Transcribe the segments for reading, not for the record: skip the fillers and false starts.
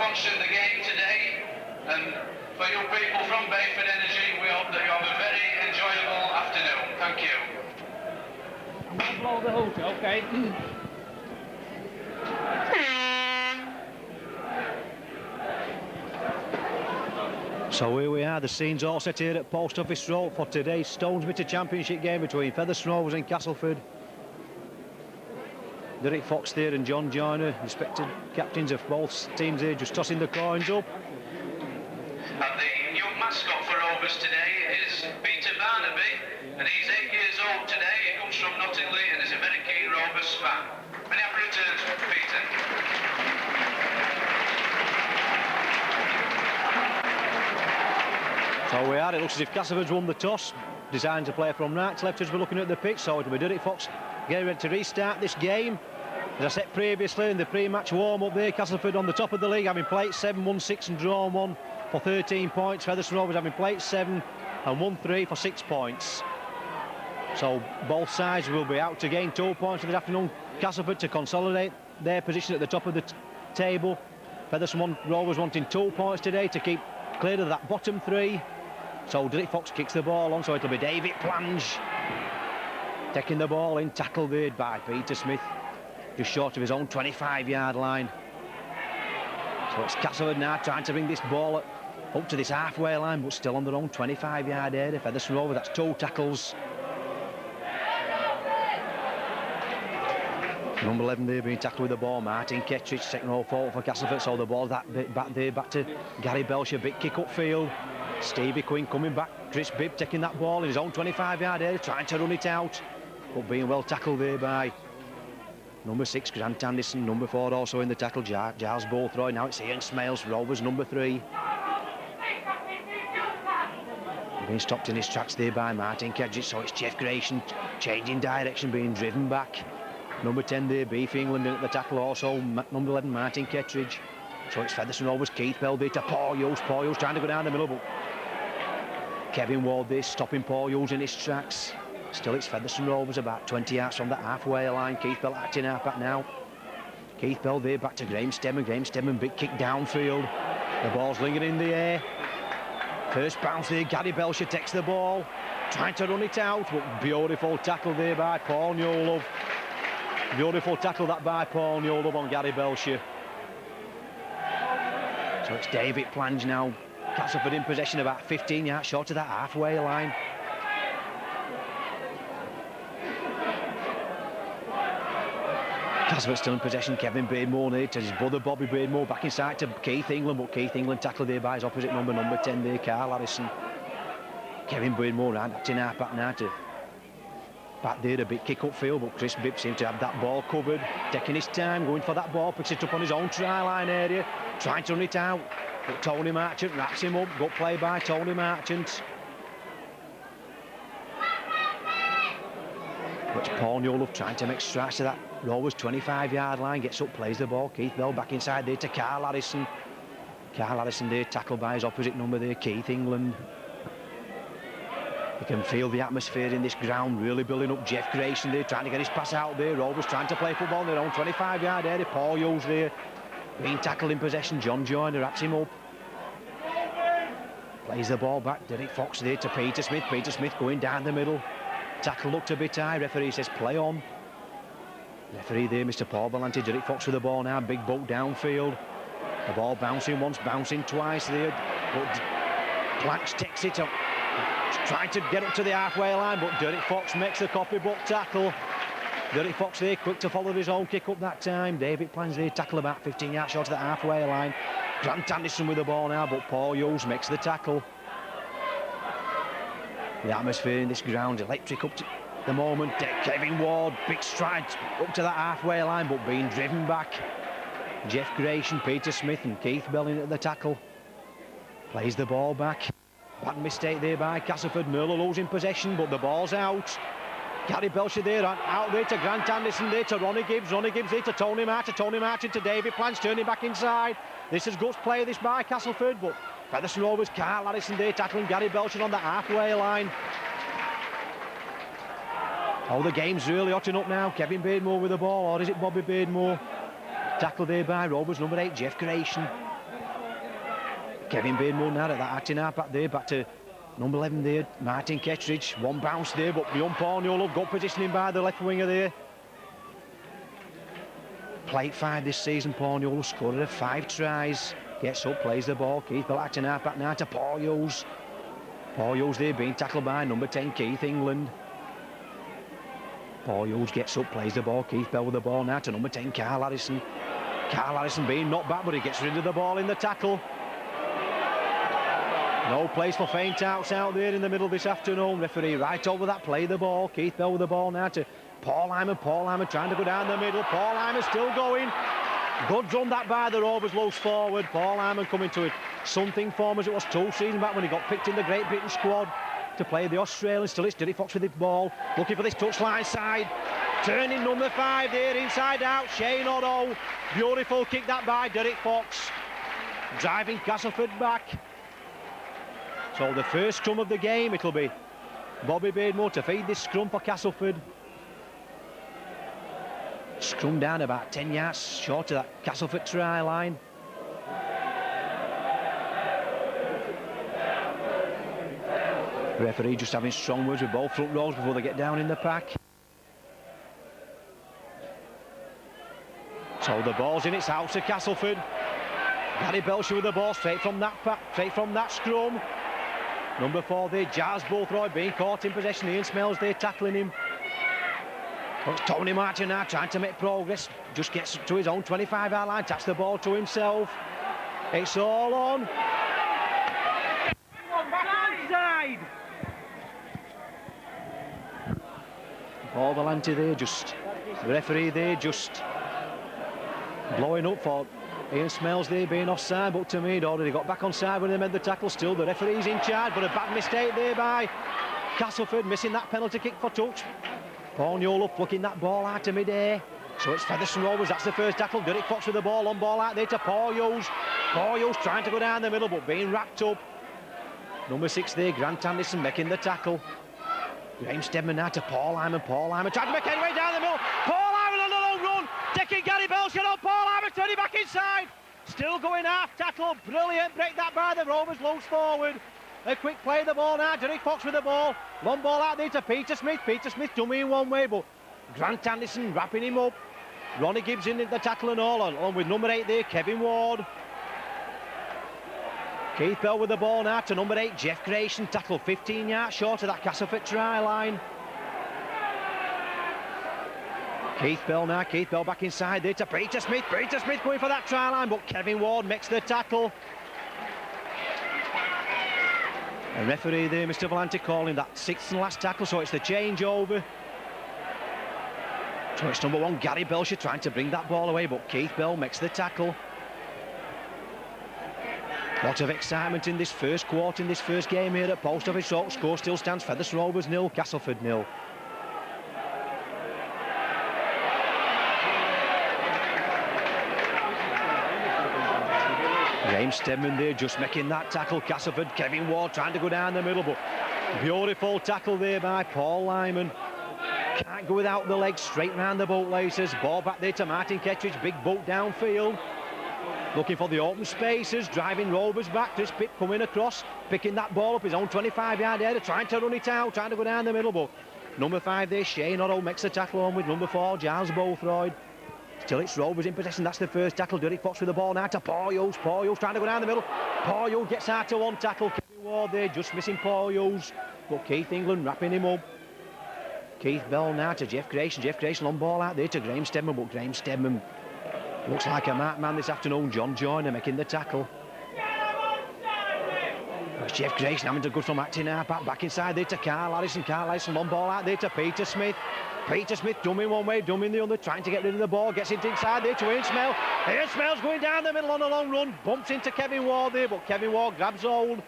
sponsoring the game today. And for you people from Bayford Energy, we hope that you have a very enjoyable afternoon. Thank you. Blow the hoot, okay. So here we are, the scene's all set here at Post Office Road for today's Stonesbitter Championship game between Featherstone Rovers and Castleford. Derek Fox there and John Joyner, respected captains of both teams here, just tossing the coins up. And the young mascot for Rovers today is Peter Barnaby, and he's 8 years old today. He comes from Nottingley and is a very keen Rovers fan. Many happy returns, Peter. So we are, it looks as if Castleford's won the toss, designed to play from right to left as we're looking at the pitch, so it'll be Derek Fox getting ready to restart this game. As I said previously in the pre-match warm-up there, Castleford on the top of the league, having played 7, won 6 and drawn 1 for 13 points. Featherstone Rovers having played 7 and won 3 for 6 points. So both sides will be out to gain 2 points this afternoon. Castleford to consolidate their position at the top of the table. Featherstone Rovers wanting 2 points today to keep clear of that bottom 3. So Derek Fox kicks the ball on, so it'll be David Plange taking the ball in, tackled there by Peter Smith, just short of his own 25-yard line. So it's Castleford now trying to bring this ball up to this halfway line, but still on their own 25-yard area. Featherstone Rovers, that's 2 tackles. Number 11 there being tackled with the ball, Martin Kettridge taking all forward for Castleford, so the ball's that bit back there, back to Gary Belcher, big kick upfield. Stevie Quinn coming back, Chris Bibb taking that ball in his own 25-yard area, trying to run it out, but being well tackled there by number 6, Grant Anderson, number 4 also in the tackle, Giles Bowthroy. Now it's Ian Smales, Rovers number 3. Being stopped in his tracks there by Martin Kedgett, so it's Jeff Grayson changing direction, being driven back. Number 10 there, Beef England in at the tackle also, number 11 Martin Kettridge. So it's Featherstone Rovers, Keith Bell there to Paul Hughes trying to go down the middle, but Kevin Ward there stopping Paul Hughes in his tracks. Still it's Featherstone Rovers about 20 yards from the halfway line. Keith Bell acting half back now. Keith Bell there back to Graham Stemmen, big kick downfield. The ball's lingering in the air. First bounce there, Gary Belcher takes the ball, trying to run it out, but beautiful tackle there by Paul Newlove. Beautiful tackle that by Paul Newlove on Gary Belcher. So it's David Plange now. Castleford in possession about 15 yards short of that halfway line. Castleford still in possession. Kevin Beardmore there to his brother Bobby Beardmore, back inside to Keith England, but Keith England tackled there by his opposite number 10 there, Carl Harrison. Kevin Beardmore round acting half back now to back there, a big kick upfield, but Chris Bibb seemed to have that ball covered, taking his time, going for that ball, picks it up on his own try-line area, trying to run it out, but Tony Marchant wraps him up. Good play by Tony Marchant. But it's Paul Newlove trying to make strides to that Rovers 25-yard line, gets up, plays the ball. Keith Bell back inside there to Carl Harrison. Carl Harrison there, tackled by his opposite number there, Keith England. You can feel the atmosphere in this ground really building up. Jeff Grayson there trying to get his pass out there. Rovers trying to play football in their own 25-yard area. Paul Hughes there being tackled in possession. John Joyner wraps him up. Plays the ball back. Derek Fox there to Peter Smith. Peter Smith going down the middle. Tackle looked a bit high. Referee says play on. Referee there, Mr. Paul Valenti. Derek Fox with the ball now. Big boat downfield. The ball bouncing once, bouncing twice there. But Planks takes it up. Trying to get up to the halfway line, but Derek Fox makes the copybook tackle. Derek Fox there, quick to follow his own kick up that time. David Plange there, tackle about 15 yards short of the halfway line. Grant Anderson with the ball now, but Paul Hughes makes the tackle. The atmosphere in this ground, electric up to the moment. Kevin Ward, big strides up to that halfway line, but being driven back. Jeff Grayson, Peter Smith and Keith Bell in at the tackle. Plays the ball back. Bad mistake there by Castleford. Merlo losing possession, but the ball's out. Gary Belcher there, out there to Grant Anderson, there to Ronnie Gibbs there to Tony Martin to David Plange, turning back inside. This is good play this by Castleford, but Featherstone Rovers, Carl Harrison there tackling Gary Belcher on the halfway line. Oh, the game's really hotting up now. Kevin Beardmore with the ball, or is it Bobby Beardmore? Tackled there by Rovers number 8, Jeff Grayson. Kevin Beardmore now at that acting half back there, back to number 11 there, Martin Kettridge. One bounce there, but beyond Paul Newell, good positioning by the left winger there. Played 5 this season, Paul Newell scored 5 tries. Gets up, plays the ball. Keith Bell acting half back now to Paul Hughes. Paul Hughes there being tackled by number 10, Keith England. Paul Hughes gets up, plays the ball. Keith Bell with the ball now to number 10, Carl Harrison. Carl Harrison being knocked back, but he gets rid of the ball in the tackle. No place for faint outs out there in the middle this afternoon. Referee right over that, play the ball. Keith Bell with the ball now to Paul Hyman. Paul Hyman trying to go down the middle. Paul Hyman still going. Good run that by the Rovers, loose forward. Paul Hyman coming to it. Something form as it was 2 seasons back when he got picked in the Great Britain squad to play the Australians. Still it's Derek Fox with the ball. Looking for this touchline side. Turning number 5 there, inside out. Shane Otto. Beautiful kick that by Derek Fox. Driving Castleford back. So the first scrum of the game, it'll be Bobby Beardmore to feed this scrum for Castleford. Scrum down about 10 yards short of that Castleford try line. The referee just having strong words with both front rows before they get down in the pack. So the ball's in, it's out to Castleford. Gary Belcher with the ball straight from that pack, straight from that scrum. Number 4 there, Giles Boothroyd being caught in possession. Ian Smells there tackling him. But it's Tony Martin now trying to make progress. Just gets to his own 25-yard line, taps the ball to himself. It's all on. Inside. Paul Valenti there, just the referee there, just blowing up for Ian Smells there being offside, but to me he'd already got back on side when they made the tackle. Still the referee's in charge, but a bad mistake there by Castleford, missing that penalty kick for touch. Paul Newell up, looking that ball out to mid-air. So it's Featherstone Rovers, that's the first tackle. Derek Fox with the ball, on ball out there to Paul Hughes. Paul Hughes trying to go down the middle, but being wrapped up. Number 6 there, Grant Anderson making the tackle. Graham Stedman now to Paul Hyman. Paul Hyman trying to make headway down the middle. Paul Hyman on the long run, taking Gary Belcher on. Paul Hyman turning back inside. Still going half tackle, brilliant break that by the Rovers, loose forward. A quick play the ball now, Derek Fox with the ball. Long ball out there to Peter Smith. Peter Smith dummy in one way, but Grant Anderson wrapping him up. Ronnie Gibbs in the tackle and all, along with number 8 there, Kevin Ward. Keith Bell with the ball now to number 8, Jeff Grayson. Tackle 15 yards short of that Castleford try line. Keith Bell now, Keith Bell back inside there to Peter Smith. Peter Smith going for that try line, but Kevin Ward makes the tackle. A referee there, Mr. Valenti, calling that 6th and last tackle, so it's the changeover. So it's number 1, Gary Belcher trying to bring that ball away, but Keith Bell makes the tackle. Lot of excitement in this first quarter, in this first game here at Post Office Road. Score still stands, Featherstone Rovers 0, Castleford 0. James Stedman there just making that tackle. Castleford, Kevin Ward trying to go down the middle, but beautiful tackle there by Paul Lyman. Can't go without the legs, straight round the bootlaces. Ball back there to Martin Kettridge, big boot downfield. Looking for the open spaces, driving Rovers back. Chris Pitt coming across, picking that ball up his own 25-yard area, trying to run it out, trying to go down the middle, but number 5 there, Shane Otto makes the tackle on with number 4, Giles Boothroyd. Still it's Rovers in possession, that's the first tackle. Derek Fox with the ball now to Paul Hughes. Paul Hughes trying to go down the middle. Paul Hughes gets out to one tackle. Kevin Ward there just missing Paul Hughes, but Keith England wrapping him up. Keith Bell now to Jeff Grayson. Jeff Grayson on ball out there to Graham Stedman, but Graham Stedman looks like a marked man this afternoon. John Joyner making the tackle. It's Jeff Grayson having to go from acting half back inside there to Carl Harrison. Carl Harrison on ball out there to Peter Smith. Peter Smith dumbing one way, dumbing the other, trying to get rid of the ball, gets it inside there to Ian Smell. Ian Smell's going down the middle on a long run, bumps into Kevin Ward there, but Kevin Ward grabs hold,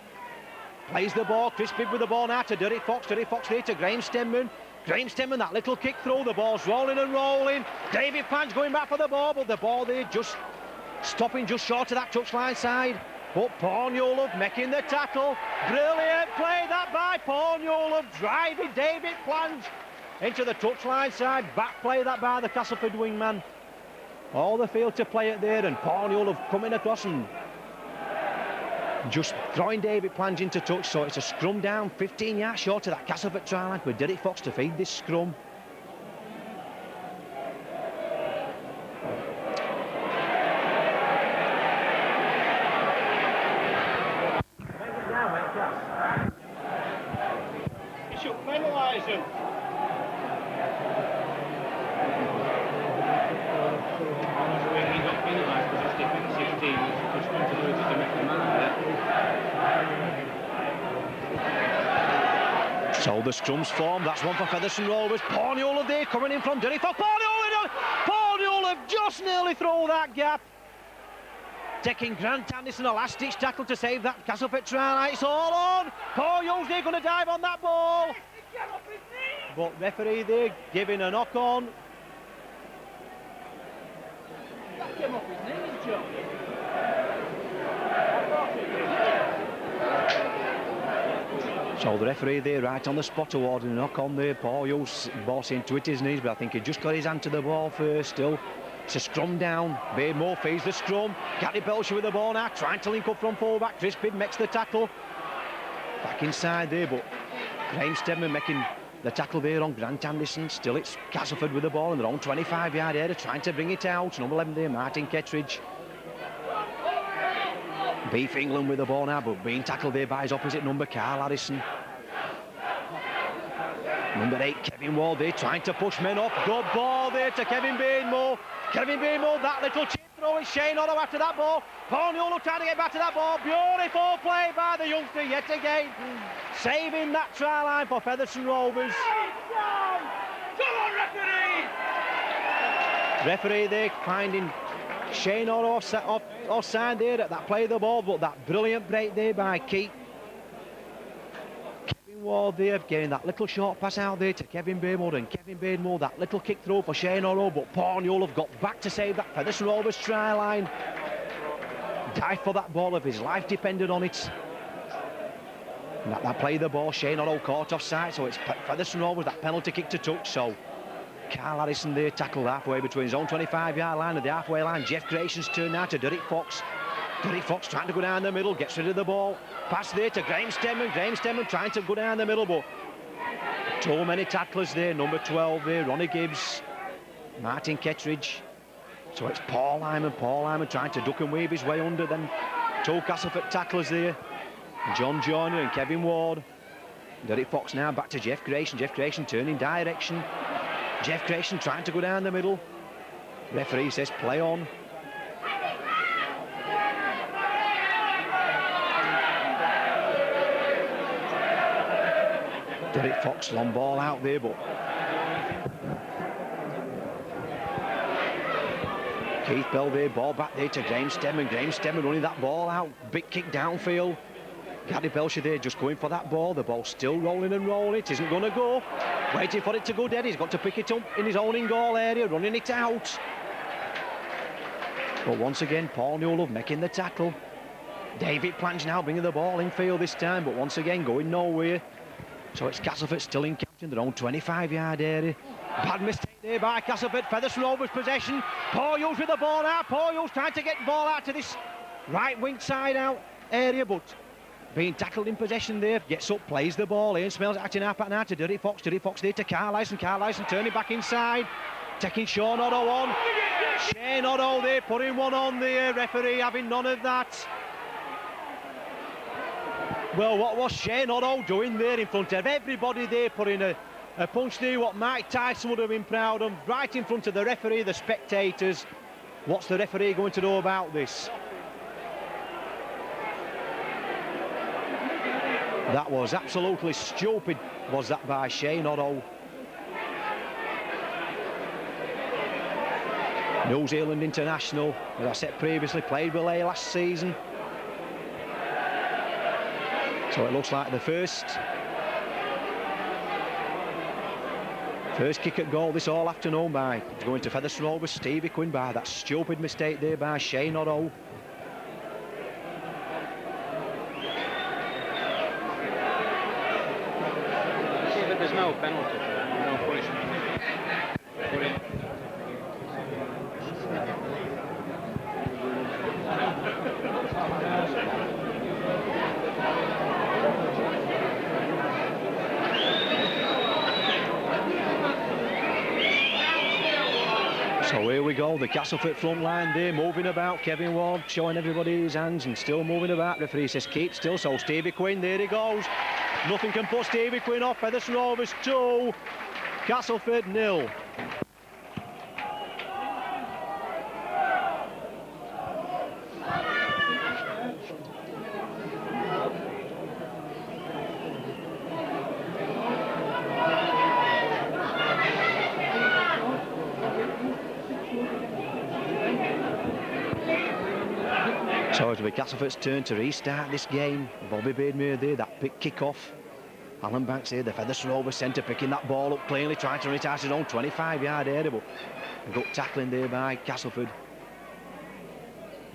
plays the ball. Chris Pitt with the ball now to Derek Fox. Derek Fox there to Graham Stedman. Graham Stedman, that little kick through, the ball's rolling and rolling. David Plange going back for the ball, but the ball there just stopping just short of that touchline side. But Paul Newell making the tackle. Brilliant play that by Paul Newell, driving David Plange into the touchline side. Back play that by the Castleford wingman. All the field to play it there, and Paul Newell coming across and Just throwing David Plange into touch, so it's a scrum down 15 yards short of that Castleford try line with Derek Fox to feed this scrum. You should penalise him. He got penalised because his defensive team was responsibility to make the man. So the scrum's formed. That's one for Featherstone Rovers. Paul Newell there coming in from Derry Fox. Paul Newell have just nearly thrown that gap. Taking Grant Anderson, a last-ditch tackle to save that Castleford try line. It's all on. Paul Newell's there going to dive on that ball. But referee there giving a knock on. That came off his knees, Joe. So the referee there right on the spot awarding a knock on there. Paul Newell's ball seemed to hit his knees, but I think he just got his hand to the ball first still. It's a scrum down. Beardmore feeds the scrum. Gary Belcher with the ball now, trying to link up from full-back. Chris Bibb makes the tackle. Back inside there, but Graham Stedman making the tackle there on Grant Anderson. Still it's Castleford with the ball in their own 25-yard area, trying to bring it out. Number 11 there, Martin Kettridge. Beef England with the ball now, but being tackled there by his opposite number, Carl Harrison. Number 8, Kevin Ward there, trying to push men off. Good ball there to Kevin Beardmore. Kevin Beardmore, that little chip throw is Shane Otto after that ball. Paul Newell trying to get back to that ball. Beautiful play by the youngster yet again. Saving that try line for Featherstone Rovers. Come on, referee! Referee there finding Shane Otto offside there at that play of the ball, but that brilliant break there by Keith. Kevin Ward there getting that little short pass out there to Kevin Beardmore, and Kevin Beardmore that little kick throw for Shane Otto, but Paul Newell have got back to save that Featherstone Rovers try line. Dive for that ball if his life depended on it. And that play of the ball, Shane Otto caught offside, so it's Featherstone Rovers that penalty kick to touch. So Carl Harrison there tackled halfway between his own 25-yard line and the halfway line. Jeff Grayson's turn now to Derek Fox. Derek Fox trying to go down the middle, gets rid of the ball. Pass there to Graham Stedman. Graham Stedman trying to go down the middle, but too many tacklers there. Number 12 there, Ronnie Gibbs, Martin Kettridge. So it's Paul Lyman trying to duck and weave his way under. Then two Castleford tacklers there, John Joyner and Kevin Ward. Derek Fox now back to Jeff Grayson. Jeff Grayson turning direction. Jeff Grayson trying to go down the middle. Referee says play on. Derek Fox, long ball out there, but Keith Bell there, ball back there to Graham Stedman. Graham Stedman running that ball out, big kick downfield. Gary Belcher there just going for that ball. The ball's still rolling and rolling. It isn't going to go. Waiting for it to go dead. He's got to pick it up in his own in-goal area, running it out. But once again, Paul Newell making the tackle. David Plange now bringing the ball in field this time, but once again going nowhere. So it's Castleford still in captain their own 25-yard area. Bad mistake there by Castleford. Featherstone Rovers possession. Paul Hughes with the ball out. Paul Hughes trying to get the ball out to this right wing side out area, but being tackled in possession there, gets up, plays the ball in, smells it acting half back now to Derek Fox. Derek Fox there to Carl Lyson. Carl Lyson turning back inside, taking Sean Otto on. Shane Otto there putting one on there, referee having none of that. Well, what was Shane Otto doing there in front of everybody there, putting a punch there, what Mike Tyson would have been proud of, right in front of the referee, the spectators. What's the referee going to do about this? That was absolutely stupid, was that by Shane Otto. New Zealand international, as I said previously, played with Leigh last season. So it looks like the first kick at goal this all afternoon by going to Featherstone Rovers, Stevie Quinn, by that stupid mistake there by Shane Otto. There's no penalty for that, no punishment. we go, the Castleford front line there, moving about. Kevin Ward showing everybody his hands and still moving about. Referee says keep still, so Stevie Quinn, there he goes. Nothing can put Stevie Quinn off. Featherstone Rovers 2, Castleford 0. So it'll be Castleford's turn to restart this game. Bobby Beardmere there, that big kick-off. Alan Banks here, the Featherstone Rovers centre, picking that ball up cleanly, trying to run it out his own 25-yard area, but a good tackling there by Castleford.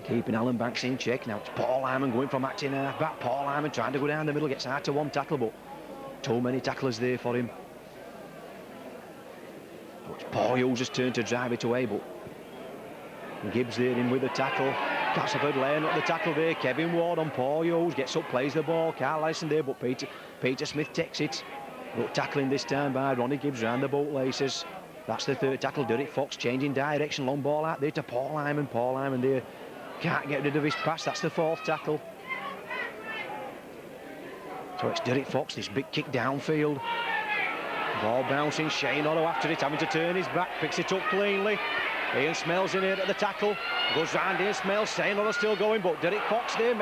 Keeping Alan Banks in check. Now it's Paul Lyman going from acting half back. Paul Lyman trying to go down the middle, gets out to one tackle, but too many tacklers there for him. So it's Paul Hughes' turn to drive it away, but Gibbs there in with the tackle. Castleford laying up the tackle there. Kevin Ward on Paul Hughes, gets up, plays the ball. Carl Allison there, but Peter Smith takes it. But tackling this time by Ronnie Gibbs round the boat laces. That's the third tackle. Derek Fox changing direction, long ball out there to Paul Lyman. Paul Lyman there can't get rid of his pass. That's the fourth tackle. So it's Derek Fox, this big kick downfield. Ball bouncing, Shane Otto after it, having to turn his back, picks it up cleanly. Ian Smells in here at the tackle, goes round Ian Smells, Shane Otto still going, but Derek Fox there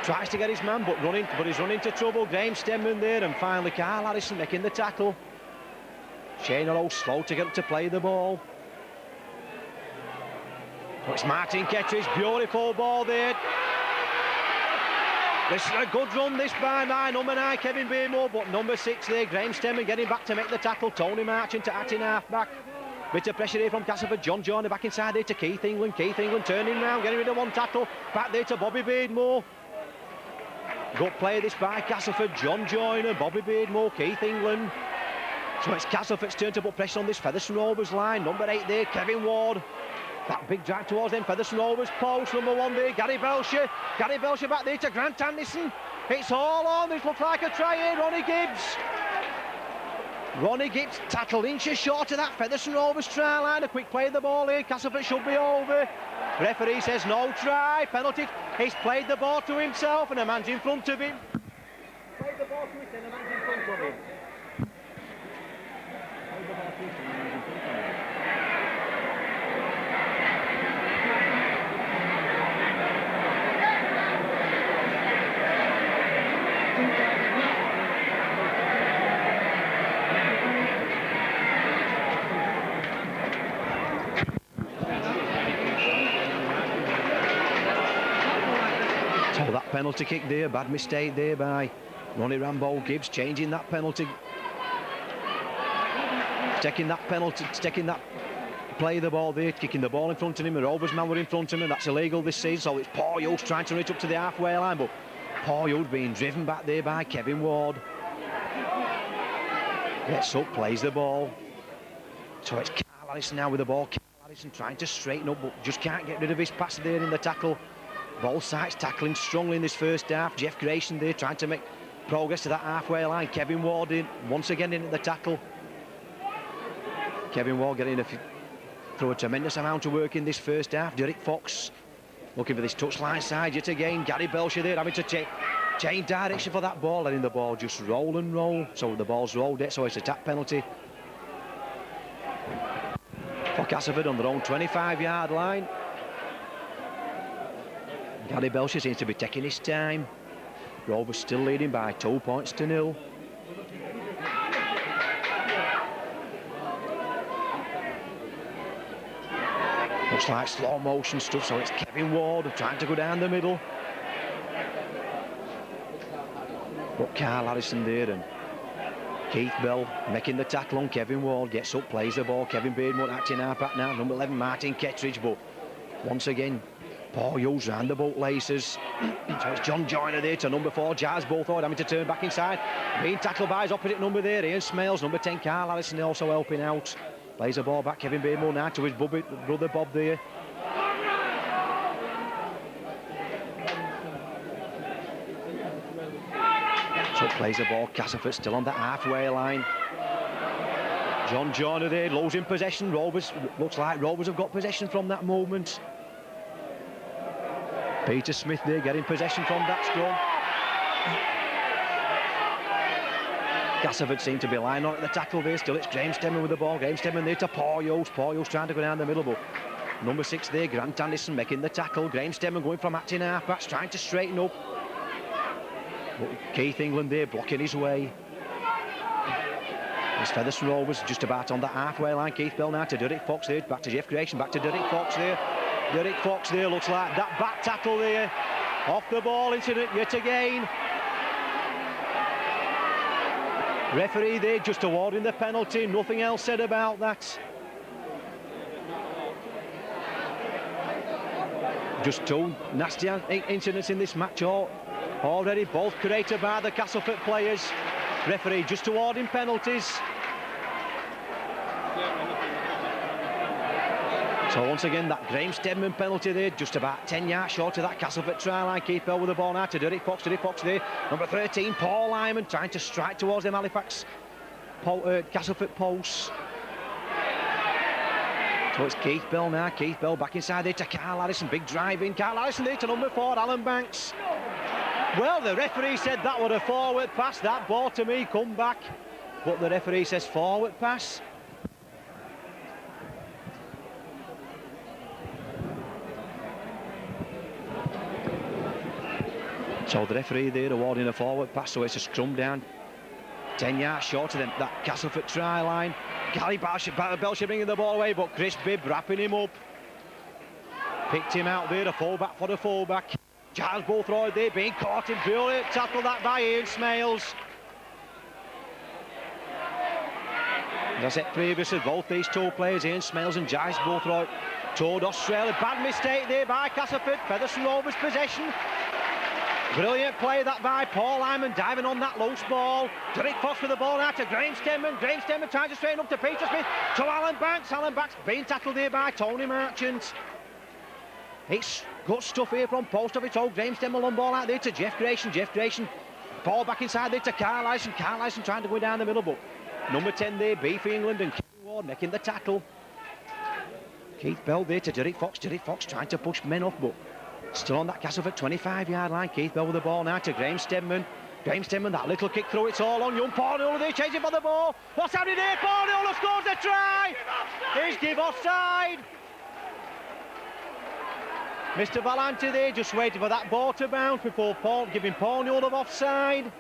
tries to get his man, but he's running into trouble. Graham Stemman there, and finally Carl Harrison making the tackle. Shane Otto slow to get up to play the ball. So it's Martin Kettridge, beautiful ball there. This is a good run, this by number 9, Kevin Beardmore, but number 6 there, Graham Stemman getting back to make the tackle. Tony Marchant to acting half back. Bit of pressure here from Castleford. John Joyner back inside there to Keith England. Keith England turning round, getting rid of one tackle. Back there to Bobby Beardmore. Good play this by Castleford. John Joyner, Bobby Beardmore, Keith England. So it's Castleford's turn to put pressure on this Featherstone Rovers line. Number 8 there, Kevin Ward. That big drag towards them, Featherstone Rovers post. Number 1 there, Gary Belcher. Gary Belcher back there to Grant Anderson. It's all on. This looks like a try here. Ronnie Gibbs. Ronnie Gibbs tackled inches short of that Featherstone Rovers try line. A quick play of the ball here. Castleford should be over. Referee says no try. Penalty. He's played the ball to himself and a man's in front of him. Played the ball to him and a man's in front of him. Played the ball to him and a man's in front of him. So that penalty kick there, bad mistake there by Ronnie Rambo Gibbs, changing that penalty. Taking that play of the ball there, kicking the ball in front of him. The Rovers man were in front of him, and that's illegal this season. So it's Paul Hughes trying to run it up to the halfway line, but Paul Hughes being driven back there by Kevin Ward. Gets up, plays the ball. So it's Carl Harrison now with the ball. Carl Harrison trying to straighten up, but just can't get rid of his pass there in the tackle. Both sides tackling strongly in this first half. Jeff Grayson there trying to make progress to that halfway line. Kevin Ward in, once again in at the tackle. Kevin Ward getting through a tremendous amount of work in this first half. Derek Fox looking for this touchline side yet again. Gary Belcher there having to change direction for that ball, letting the ball just roll and roll. So the ball's rolled it, so it's a tap penalty for Castleford on their own 25-yard line. Gary Belcher seems to be taking his time. Rovers still leading by 2 points to 0. Looks like slow motion stuff, so it's Kevin Ward trying to go down the middle. But Carl Harrison there and Keith Bell making the tackle on Kevin Ward. Gets up, plays the ball. Kevin Beardmore acting half back now. Number 11 Martin Kettridge, but once again Paul Hughes round the boat laces. So it's John Joyner there to number 4, Jazz Bolthord having to turn back inside. Being tackled by his opposite number there, Ian Smales. Number 10, Carl Harrison also helping out. Plays the ball back, Kevin Beardmore now to his brother Bob there. So plays the ball, Castleford still on that halfway line. John Joyner there, losing possession. Rovers, looks like Rovers have got possession from that moment. Peter Smith there getting possession from that scrum. Castleford seem to be lying on at the tackle there. Still it's Graham Stemmen with the ball. Graham Stemmen there to Paul Yost. Paul Yost trying to go down the middle, but number 6 there, Grant Anderson making the tackle. Graham Stemmen going from acting half-backs, trying to straighten up. But Keith England there blocking his way. It's Featherstone Rovers just about on the halfway line. Keith Bell now to Derek Fox there. Back to Jeff Grayson, back to Derek Fox there. Derek Fox there, looks like that back tackle there. Off the ball incident yet again. Referee there just awarding the penalty. Nothing else said about that. Just 2 nasty incidents in this match already, both created by the Castleford players. Referee just awarding penalties. So once again, that Graham Stedman penalty there, just about 10 yards short of that Castleford try line. Keith Bell with the ball now to Derek Fox. Derek Fox there. Number 13, Paul Lyman, trying to strike towards them Halifax Castleford posts. So it's Keith Bell now. Keith Bell back inside there to Carl Harrison. Big drive in. Carl Harrison there to number 4, Alan Banks. Well, the referee said that was a forward pass. That ball to me come back. But the referee says forward pass. So the referee there awarding a forward pass, so it's a scrum down 10 yards short of them, that Castleford try line. Gary Belcher bringing the ball away, but Chris Bibb wrapping him up. Picked him out there, a fullback for the fullback. Giles Boothroyd there being caught in brilliant tackle that by Ian Smales. As I said previously, both these 2 players, Ian Smales and Giles Boothroyd, toward Australia. Bad mistake there by Castleford. Featherstone Rovers possession. Brilliant play that by Paul Lyman, diving on that loose ball. Derek Fox with the ball now to Graham Stedman. Graham Stedman tries to straighten up to Peter Smith. To Alan Banks. Alan Banks being tackled here by Tony Marchant. It's good stuff here from Post Office. Oh, Graham Stedman on ball out there to Jeff Grayson. Jeff Grayson. Ball back inside there to Carl Lyson. Carl Lyson trying to go down the middle, but number 10 there, Beefy England and Kevin Ward making the tackle. Keith Bell there to Derek Fox. Derek Fox trying to push men off, but still on that Castleford 25-yard line. Keith Bell with the ball now to Graham Stedman. Graham Stedman, that little kick through, it's all on young Paul Newell there chasing for the ball. What's happening here? Paul Newell scores the try. He's give offside. Mr. Valenti there just waiting for that ball to bounce before giving Paul Newell of offside.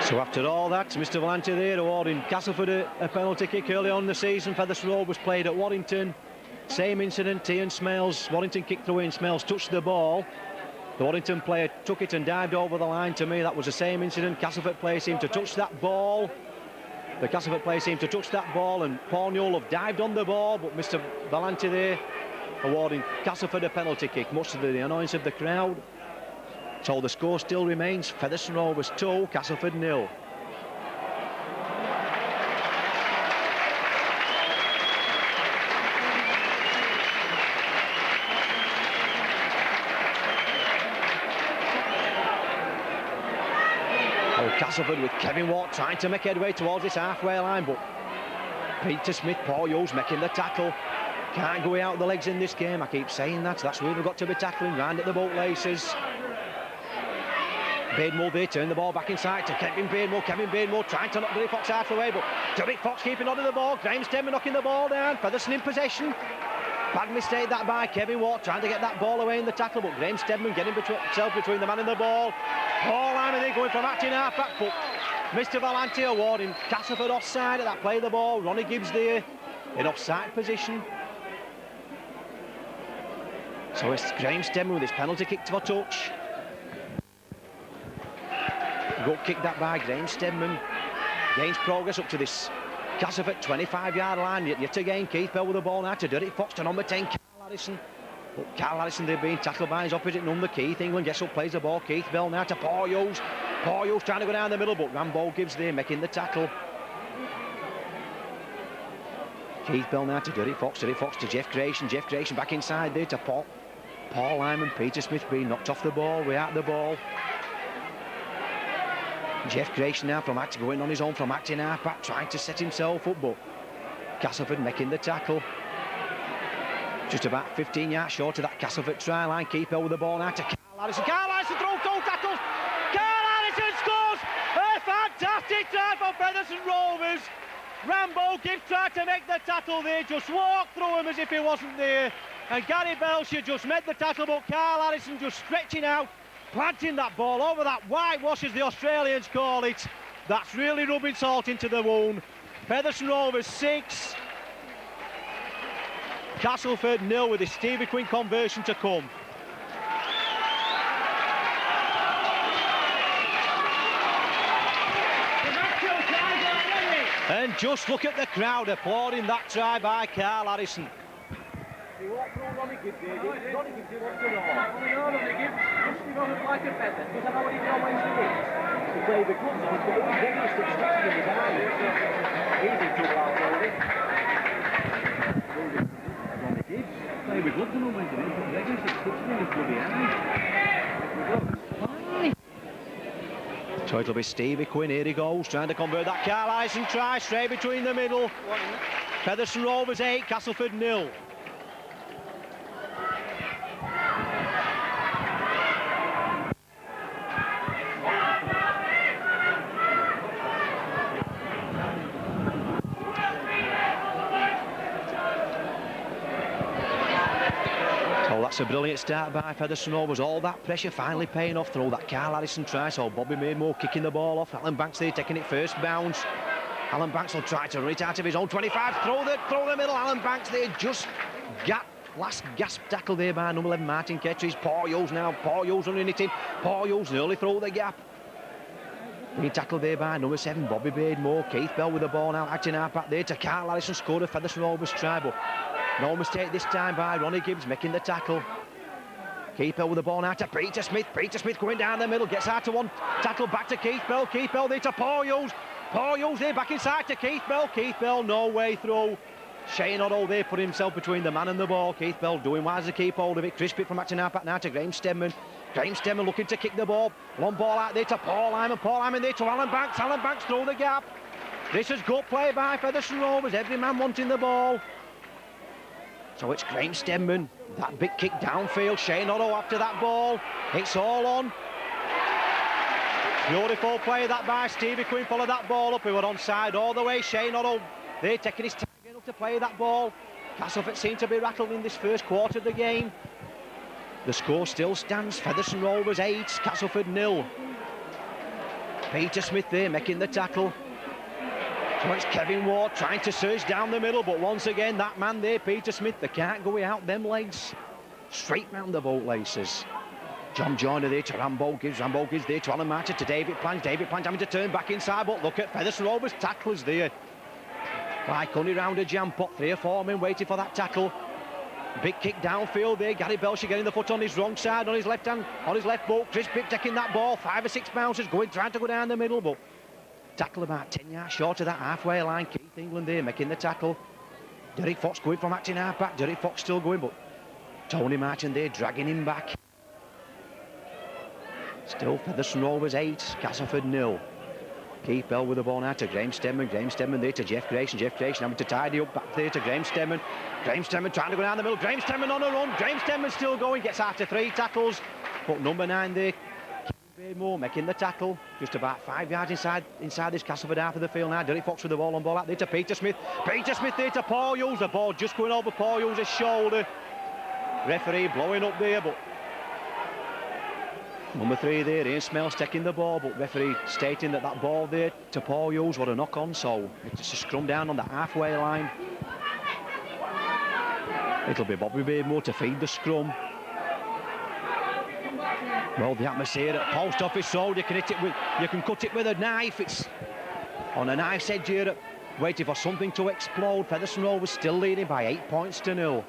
So after all that, Mr. Valenti there awarding Castleford a penalty kick early on in the season. Featherstone Rovers played at Warrington. Same incident, Ian Smales, Warrington kicked through, Ian Smales touched the ball. The Warrington player took it and dived over the line. To me, that was the same incident. Castleford player seemed to touch that ball. The Castleford player seemed to touch that ball, and Paul Newell have dived on the ball, but Mr. Valenti there awarding Castleford a penalty kick, much to the annoyance of the crowd. So the score still remains Featherstone Rovers 2, Castleford 0. Castleford with Kevin Watt trying to make headway towards this halfway line, but Peter Smith, Paul Hughes making the tackle. Can't go out the legs in this game, I keep saying that. That's where we've got to be tackling, round at the bootlaces. Badenmore there, turn the ball back inside to Kevin Badenmore. Kevin Badenmore trying to knock Derek Fox out of the way, but Derek Fox keeping on to the ball. Graham Stedman knocking the ball down. Featherstone in possession. Bad mistake that by Kevin Watt, trying to get that ball away in the tackle, but Graham Stedman getting himself between the man and the ball. Paul Lyman there going from acting half-back, but Mr. Valenti awarding Castleford offside at that play of the ball. Ronnie Gibbs there in offside position. So it's Graham Stedman with his penalty kick for touch. Good kick that by Graham Stedman. Gains progress up to this Castleford 25-yard line. Yet again, Keith Bell with the ball now to Derek Fox to number 10, Carl Harrison. But Carl Harrison, they're being tackled by his opposite number, Keith. England gets up, plays the ball. Keith Bell now to Paul Hughes. Paul Hughes trying to go down the middle, but Rambo Gibbs there making the tackle. Keith Bell now to Derek Fox to Jeff Grayson. Jeff Grayson back inside there to Paul Lyman. Peter Smith being knocked off the ball, without the ball. Jeff Grayson now going on his own from acting half-back, trying to set himself up, but Castleford making the tackle. Just about 15 yards short of that Castleford try line. Keith Bell with the ball now to Carl Harrison. Carl Harrison throws 2 tackles. Carl Harrison scores a fantastic try for Featherstone Rovers. Rambo Gibbs tried to make the tackle there, just walked through him as if he wasn't there. And Gary Belcher just made the tackle, but Carl Harrison just stretching out, planting that ball over that whitewash, as the Australians call it. That's really rubbing salt into the wound. Featherstone Rovers 6, Castleford 0 with the Stevie Quinn conversion to come. And just look at the crowd applauding that try by Carl Harrison. He walked through Ronnie Gibbs here. Ronnie Gibbs, he wants to know. No, Ronnie Gibbs, just him on like a feather. Because I know what he's always doing. To play the clubs, he's got his biggest success in his eyes. He's in trouble out already. Ronnie Gibbs, play with clubs and always doing. He's got biggest success in his bloody eyes. So it'll be Stevie Quinn, here he goes, trying to convert that Carl Harrison try, straight between the middle. Featherstone Rovers 8, Castleford 0. That's a brilliant start by Featherstone Rovers. All that pressure finally paying off through that Carl Harrison try. So Bobby Maymore kicking the ball off. Alan Banks there taking it first bounce. Alan Banks will try to run it out of his own 25. Throw the middle. Alan Banks there just last gasp tackle there by number 11 Martin Kettridge. Paul Hughes now. Paul Hughes underneath him. Paul Hughes nearly through the gap. Being tackled there by number 7 Bobby Maymore. Keith Bell with the ball now, acting half back there to Carl Harrison. Scored a Featherstone Rovers try, but no mistake this time by Ronnie Gibbs making the tackle. Keith Bell with the ball now to Peter Smith. Peter Smith going down the middle, gets out to one. Tackle back to Keith Bell. Keith Bell there to Paul Hughes. Paul Hughes there back inside to Keith Bell. Keith Bell no way through. Shane Otto there put himself between the man and the ball. Keith Bell doing wise to keep hold of it. Chris Pitt from acting half back now to Graham Stedman. Graham Stedman looking to kick the ball. Long ball out there to Paul Lyman. Paul Lyman there to Alan Banks. Alan Banks through the gap. This is good play by Featherstone Rovers. Every man wanting the ball. So it's Graham Stedman, that big kick downfield, Shane Otto after that ball, it's all on. Beautiful play that by Stevie Quinn, followed that ball up, he was onside all the way, Shane Otto, they're taking his time up to play that ball. Castleford seem to be rattled in this first quarter of the game. The score still stands, Featherstone Rovers 8, Castleford 0. Peter Smith there making the tackle. So it's Kevin Ward trying to surge down the middle, but once again that man there, Peter Smith, they can't go out them legs. Straight round the boat laces. John Joyner there to Rambo Gibbs there to Alan Martin to David Plange having to turn back inside, but look at Featherstone Rovers tacklers there. Like only round a jam pot, 3 or 4 men waiting for that tackle. Big kick downfield there, Gary Belcher getting the foot on his wrong side, on his left hand, on his left boot. Chris Pitt taking that ball, 5 or 6 bouncers trying to go down the middle, but tackle about 10 yards short of that halfway line. Keith England there making the tackle. Derek Fox going from acting half back. Derek Fox still going, but Tony Martin there dragging him back. Still Featherstone Rovers 8, Castleford 0. Keith Bell with the ball now to Graham Stedman. Graham Stedman there to Jeff Grayson. Jeff Grayson having to tidy up back there to Graham Stedman. Graham Stedman trying to go down the middle. Graham Stedman on a run. Graham Stedman still going, gets after 3 tackles. But number 9 there, Baymore making the tackle. Just about 5 yards inside this Castleford half of the field now. Derek Fox with the ball on ball out there to Peter Smith. Peter Smith there to Paul Hughes. The ball just going over Paul Hughes' shoulder. Referee blowing up there, but number 3 there, Ian Smells taking the ball, but referee stating that ball there to Paul Hughes was a knock-on, so it's a scrum down on the halfway line. It'll be Bobby Baymore to feed the scrum. Well, the atmosphere at Post Office Road, you can cut it with a knife. It's on a knife's edge here, waiting for something to explode. Featherstone Rovers still leading by 8 points to 0.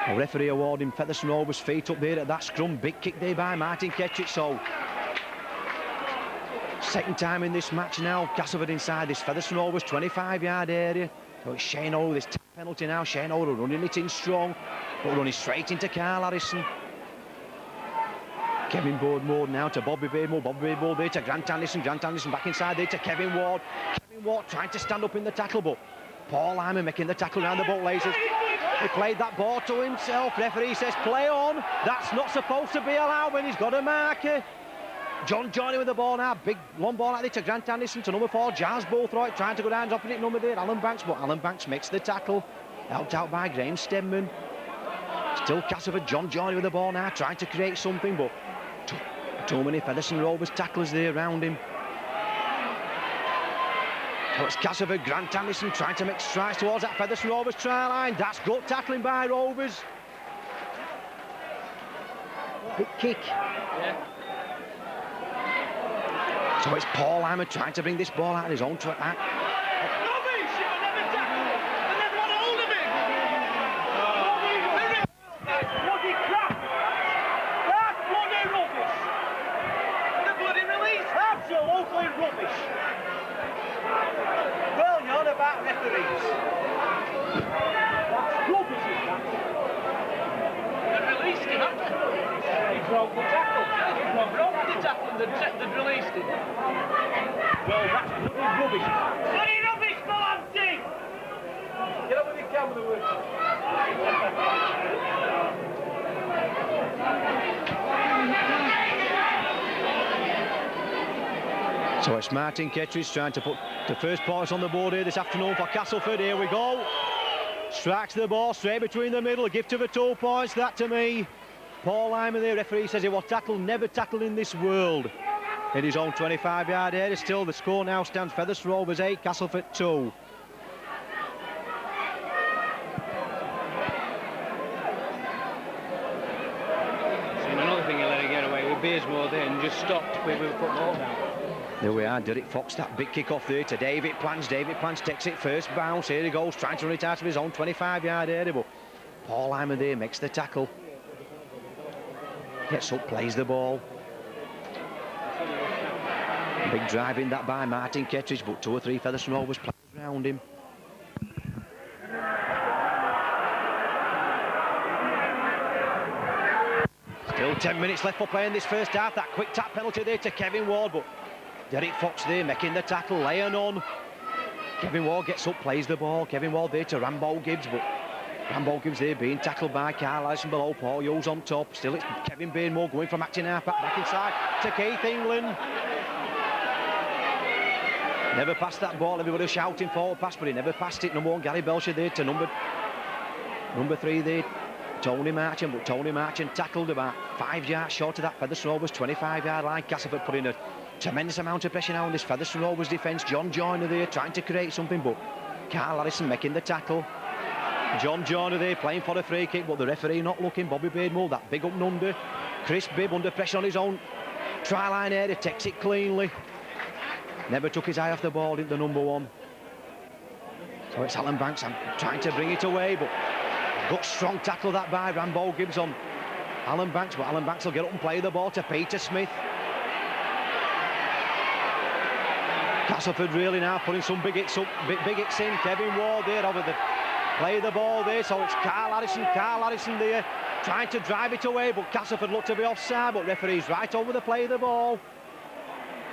A referee awarding Featherstone Rovers feet up there at that scrum. Big kick there by Martin Ketchett. So, second time in this match now. Castleford inside this Featherstone Rovers 25-yard area. So it's Shane O'Rourke, this penalty now. Shane O'Rourke running it in strong, but running straight into Carl Harrison. Kevin Boardmore now to Bobby Beardmore. Bobby Beardmore there to Grant Anderson. Grant Anderson back inside there to Kevin Ward. Kevin Ward trying to stand up in the tackle, but Paul Lyman making the tackle around the boot laces. He played that ball to himself. Referee says play on. That's not supposed to be allowed when he's got a marker. John Johnny with the ball now. Big long ball out there to Grant Anderson to number 4. Giles Bowthroyd trying to go down opposite number there. Alan Banks, but Alan Banks makes the tackle. Helped out by Graham Stedman. Still Castleford. John Johnny with the ball now, trying to create something, but too many Featherstone Rovers tacklers there around him. So it's Castleford. Grant Anderson trying to make strides towards that Featherstone Rovers try line. That's good tackling by Rovers. Big kick. Yeah. So it's Paul Lyman trying to bring this ball out of his own Absolutely rubbish. Well, you're on about referees. That's rubbish, is that? They've released him, haven't they? He broke the tackle. He broke the tackle and they've released him. Well, that's bloody rubbish. Bloody rubbish, Valenti! Get up with your camera, work. So it's Martin Kettridge trying to put the first points on the board here this afternoon for Castleford. Here we go. Strikes the ball straight between the middle. A gift of 2 points. That to me. Paul Lyman, the referee, says he was tackled, never tackled in this world. In his own 25-yard area. Still, the score now stands Featherstone Rovers 8, Castleford 2. And another thing he let it get away with Beardmore there and just stopped where we were putting the ball down. There we are, Derek Fox, that big kick off there to David Plans. David Plans takes it first bounce. Here he goes, trying to run it out of his own 25-yard area, but Paul Lyman there makes the tackle. Gets up, plays the ball. Big drive in that by Martin Kettridge, but 2 or 3 Featherstone Rovers players around him. Still 10 minutes left for play in this first half. That quick tap penalty there to Kevin Ward, but Derek Fox there making the tackle, laying on. Kevin Ward gets up, plays the ball. Kevin Ward there to Rambo Gibbs, but Rambo Gibbs there being tackled by Carl Harrison below. Paul Hughes on top. Still it's Kevin Beardmore going from acting half back inside to Keith England. Never passed that ball. Everybody was shouting forward pass, but he never passed it. Number 1 Gary Belcher there to number 3 there Tony Marchant, but Tony Marchant tackled about 5 yards short of that Featherstone Rovers 25-yard line. Castleford putting a tremendous amount of pressure now on this Featherstone Rovers defence. John Joyner there trying to create something, but Carl Harrison making the tackle. John Joyner there playing for a free kick, but the referee not looking. Bobby Beardmore, that big up and under. Chris Bibb under pressure on his own try line area, takes it cleanly. Never took his eye off the ball into number 1. So it's Alan Banks, I'm trying to bring it away, but good strong tackle that by Rambo Gibbs on Alan Banks, but Alan Banks will get up and play the ball to Peter Smith. Castleford really now putting some big hits up, big hits in. Kevin Ward there over the play the ball there, so it's Carl Harrison there trying to drive it away, but Castleford looked to be offside, but referee's right over the play of the ball.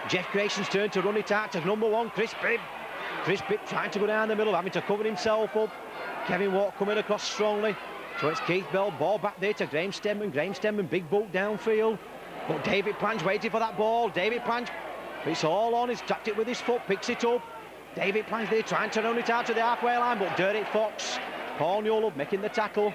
Jeff Grayson's turn to run it out to number 1 Chris Bibb. Chris Bibb trying to go down the middle, having to cover himself up. Kevin Ward coming across strongly, so it's Keith Bell, ball back there to Graham Stedman. Graham Stedman, big boot downfield, but David Plange waiting for that ball. David Plange, it's all on, he's tapped it with his foot, picks it up. David Plange there trying to run it out to the halfway line, but Derek Fox, Paul Newell making the tackle.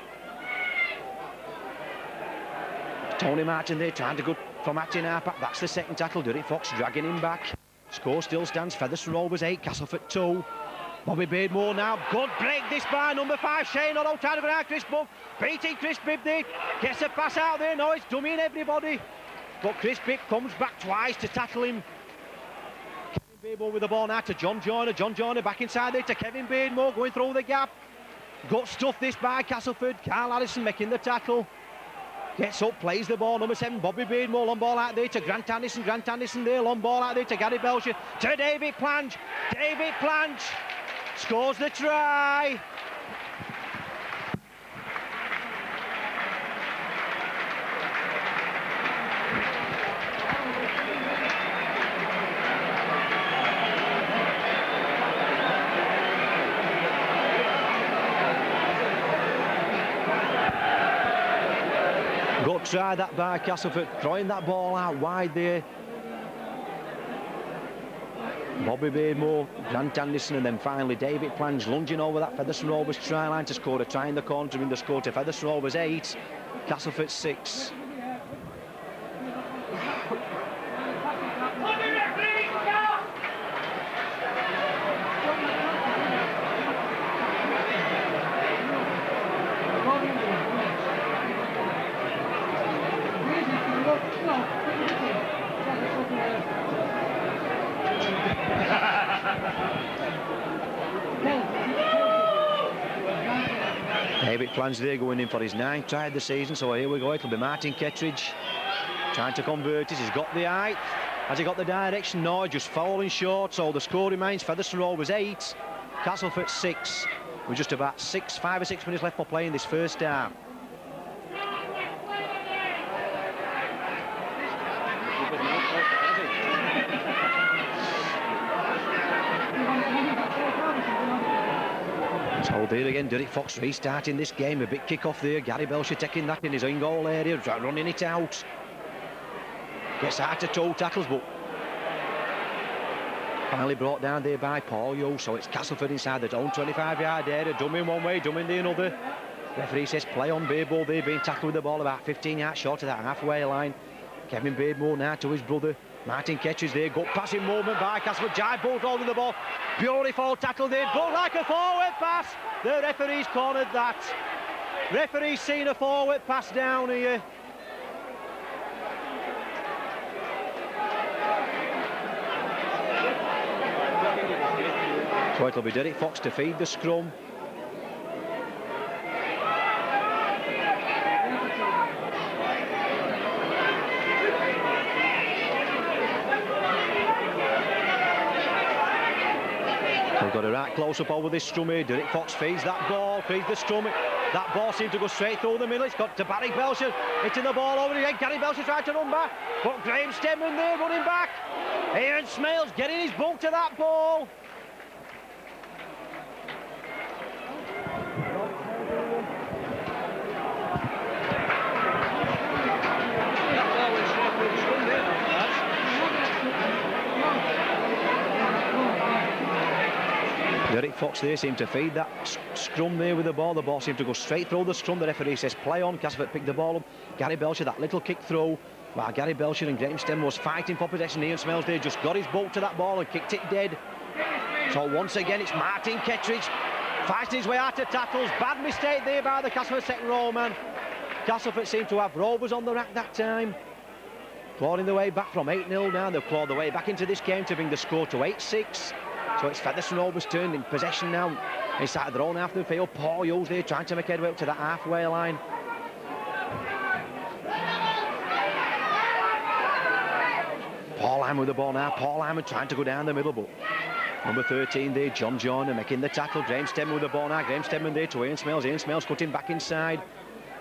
Tony Martin there trying to go from acting half back. That's the second tackle. Derek Fox dragging him back. Score still stands Featherstone Rovers 8, Castleford 2. Bobby Beardmore now. Good break this by number 5 Shane O'Rourke trying to go down. Chris Buff beating Chris Bibb there. Gets a pass out there, no, it's dummying everybody. But Chris Bibb comes back twice to tackle him. Kevin Beardmore with the ball now to John Joyner. John Joyner back inside there to Kevin Beardmore, going through the gap. Got stuff this by Castleford. Carl Addison making the tackle. Gets up, plays the ball, number 7, Bobby Beardmore, long ball out there to Grant Anderson there, long ball out there to Gary Belcher, to David Plange. David Plange scores the try. Good try that by Castleford, throwing that ball out wide there. Bobby Beardmore, Grant Anderson, and then finally David Plange lunging over that Featherstone Rovers try line to score a try in the corner to bring the score to Featherstone Rovers 8, Castleford 6. David Plange there going in for his 9th try of the season, so here we go, it'll be Martin Kettridge trying to convert it. He's got the height, has he got the direction? No, just falling short, so the score remains Featherstone Rovers 8, Castleford 6, with just about 5 or 6 minutes left for play in this first half. So there again, Derek Fox restarting this game. A big kick-off there. Gary Belcher taking that in his own goal area, running it out. Gets out to toe tackles, but finally brought down there by Paul Yo. So it's Castleford inside their own 25-yard area. Dumming one way, dumming the another. Referee says play on Beardmore there, being tackled with the ball about 15 yards short of that halfway line. Kevin Beardmore now to his brother. Martin Kettridge there, good passing movement by Castleford. Jive Bolt holding the ball. Beautiful tackle there, but like a forward pass. The referee's cornered that. Referee's seen a forward pass down here. So it'll be Derek Fox to feed the scrum. We've got a right close up over this scrum here. Derek Fox feeds that ball, feeds the scrum. That ball seemed to go straight through the middle. It's got to Barry Belcher, hitting the ball over again. Gary Belcher tried to run back, but Graham Stedman there running back. Ian Smales getting his boot to that ball. Derek Fox there seemed to feed that scrum there with the ball. The ball seemed to go straight through the scrum. The referee says play on. Castleford picked the ball up. Gary Belcher, that little kick through. While Gary Belcher and Graham Stem was fighting for possession, Ian Smales there just got his boot to that ball and kicked it dead. So once again it's Martin Kettridge fighting his way out of tackles. Bad mistake there by the Castleford second row man. Castleford seemed to have Rovers on the rack that time. Clawing the way back from 8-0 now. They've clawed the way back into this game to bring the score to 8-6. So it's Featherstone Rovers turned in possession now inside their own half of the field. Paul Yo's there trying to make headway up to that halfway line. Paul Hyman with the ball now. Paul Hyman trying to go down the middle, but number 13 there, John Joyner making the tackle. Graham Stedman with the ball now. Graham Stedman there to Ian Smales. Ian Smales cutting back inside,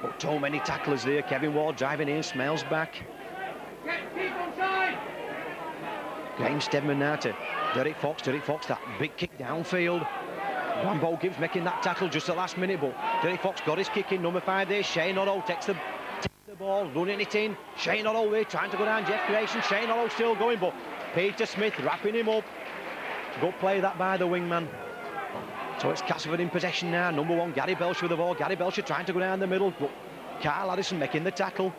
but too many tacklers there. Kevin Ward driving Ian Smales back. Graham Stedman now to Derek Fox. Derek Fox, that big kick downfield. Rambo Gibbs making that tackle just at last minute, but Derek Fox got his kick in. Number 5 there, Shane Otto takes the ball, running it in. Shane Otto there trying to go down Jeff Grayson. Shane Otto still going, but Peter Smith wrapping him up. Good play that by the wingman. So it's Castleford in possession now. Number 1, Gary Belcher with the ball. Gary Belcher trying to go down the middle, but Carl Addison making the tackle.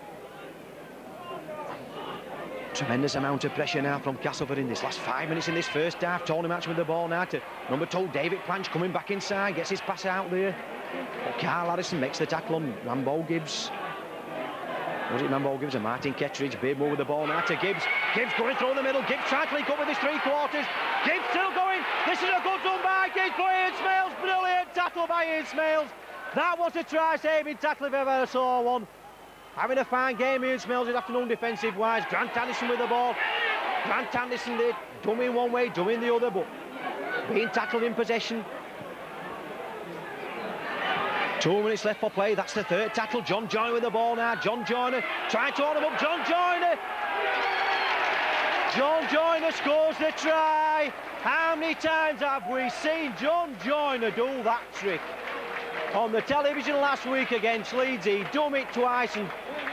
Tremendous amount of pressure now from Castleford in this last 5 minutes in this first half. Tony Match with the ball now to number 2, David Plange coming back inside, gets his pass out there. Carl Harrison makes the tackle on Rambo Gibbs. Was it Rambo Gibbs and Martin Kettridge? Beardmore with the ball now to Gibbs. Gibbs going through the middle. Gibbs trying to link up with his three-quarters. Gibbs still going. This is a good run by Gibbs for Ian Smales. Brilliant tackle by Ian Smales. That was a try-saving tackle if I ever saw one. Having a fine game, Ian Smales this afternoon defensive-wise. Grant Anderson with the ball. Grant Anderson there, dumbing one way, dumbing the other, but being tackled in possession. 2 minutes left for play. That's the third tackle. John Joyner with the ball now. John Joyner trying to hold him up. John Joyner. John Joyner scores the try. How many times have we seen John Joyner do that trick? On the television last week against Leeds, he done it twice and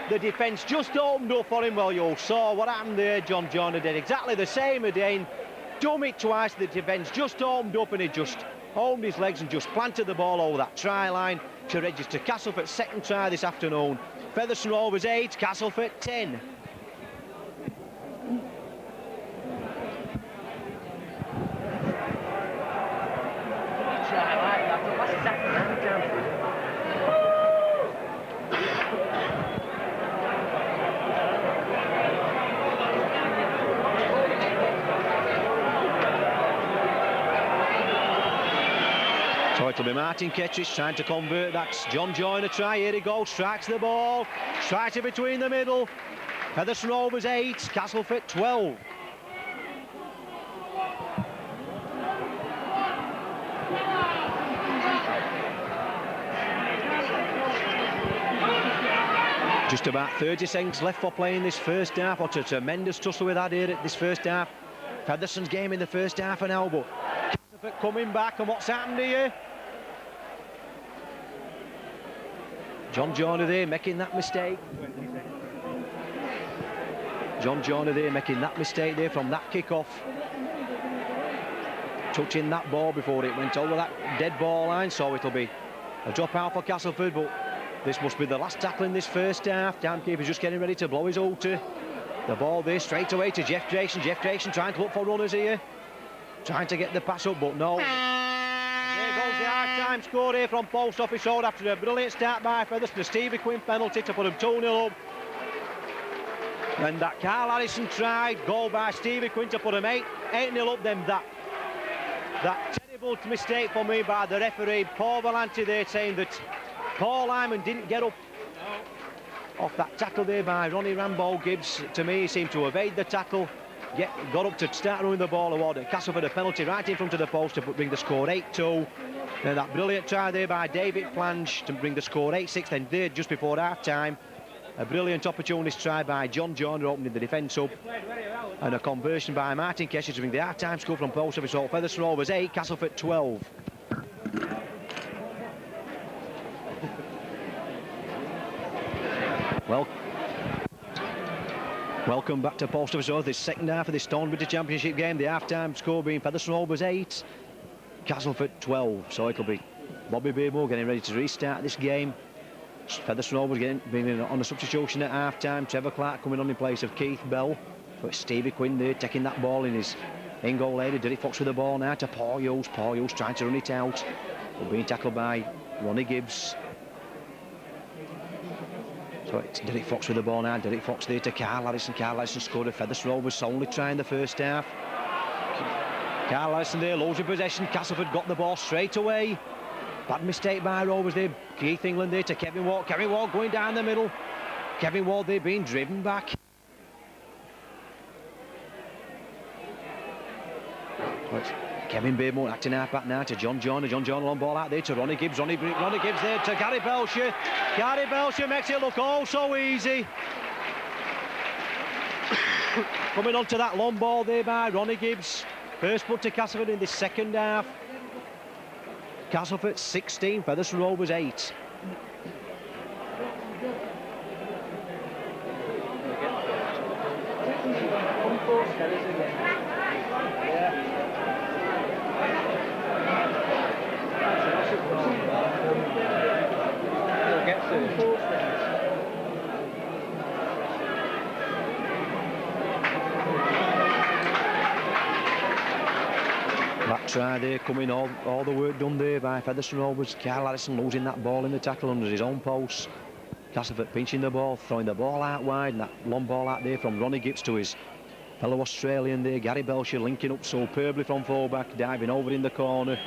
the defence just opened up for him. Well, you all saw what happened there. John Joyner did exactly the same again. Done it twice, the defence just opened up and he just opened his legs and just planted the ball over that try line to register Castleford's second try this afternoon. Featherstone Rovers 8, Castleford 10. So it'll be Martin Kettridge trying to convert. That's John Joyner try. Here he goes, strikes the ball, strikes it between the middle. Featherstone Rovers 8, Castleford 12. Just about 30 seconds left for playing this first half. What a tremendous tussle we've had here at this first half. Featherstone's game in the first half an hour, but Castleford coming back, and what's happened here? John Joyner there making that mistake. John Joyner there making that mistake there from that kick-off. Touching that ball before it went over that dead ball line, so it'll be a drop out for Castleford, but this must be the last tackle in this first half. Timekeeper's just getting ready to blow his altar. The ball there straight away to Jeff Drayson. Jeff Drayson trying to look for runners here. Trying to get the pass up, but no. There goes the half-time score here from Post Office Road after a brilliant start by Featherstone. Stevie Quinn penalty to put them 2-0 up. And that Carl Harrison tried, goal by Stevie Quinn to put them 8-0 up. Then that terrible mistake for me by the referee, Paul Valenti there, saying that Paul Lyman didn't get up off that tackle there by Ronnie Rambo Gibbs. To me, he seemed to evade the tackle. Got up to start running the ball awarded Castleford a penalty right in front of the post to bring the score 8-2. Then that brilliant try there by David Flange to bring the score 8-6. Then there just before half time, a brilliant opportunist try by John Joyner opening the defence up, and a conversion by Martin Kesher to bring the half time score from Post Office Road. Featherstone Rovers 8, Castleford 12. Well, welcome back to Post Office Road. This second half of this Stonebridge Championship game. The half-time score being Featherstone Rovers 8, Castleford 12. So it'll be Bobby Beardmore getting ready to restart this game. Featherstone Rovers being on a substitution at half-time. Trevor Clark coming on in place of Keith Bell. But Stevie Quinn there taking that ball in his in-goal area. Derek Fox with the ball now to Paul Hughes. Paul Hughes trying to run it out, but being tackled by Ronnie Gibbs. So it's Derek Fox with the ball now. Derek Fox there to Carl Harrison. Carl Harrison scored a Featherstone Rovers only try in the first half. Carl Harrison there, losing possession. Castleford got the ball straight away. Bad mistake by Rovers there. Keith England there to Kevin Ward. Kevin Ward going down the middle. Kevin Ward there being driven back. So it's Kevin Beardmore acting half back now to John Joyner. John Joyner on ball out there to Ronnie Gibbs. Ronnie Gibbs there to Gary Belcher. Gary Belcher makes it look all so easy. Coming on to that long ball there by Ronnie Gibbs. First put to Castleford in the second half. Castleford 16, Featherstone Rovers 8. try there coming, all the work done there by Featherstone Rovers. Carl Harrison losing that ball in the tackle under his own post. Castleford pinching the ball, throwing the ball out wide, and that long ball out there from Ronnie Gibbs to his fellow Australian there, Gary Belcher, linking up superbly from fullback, diving over in the corner.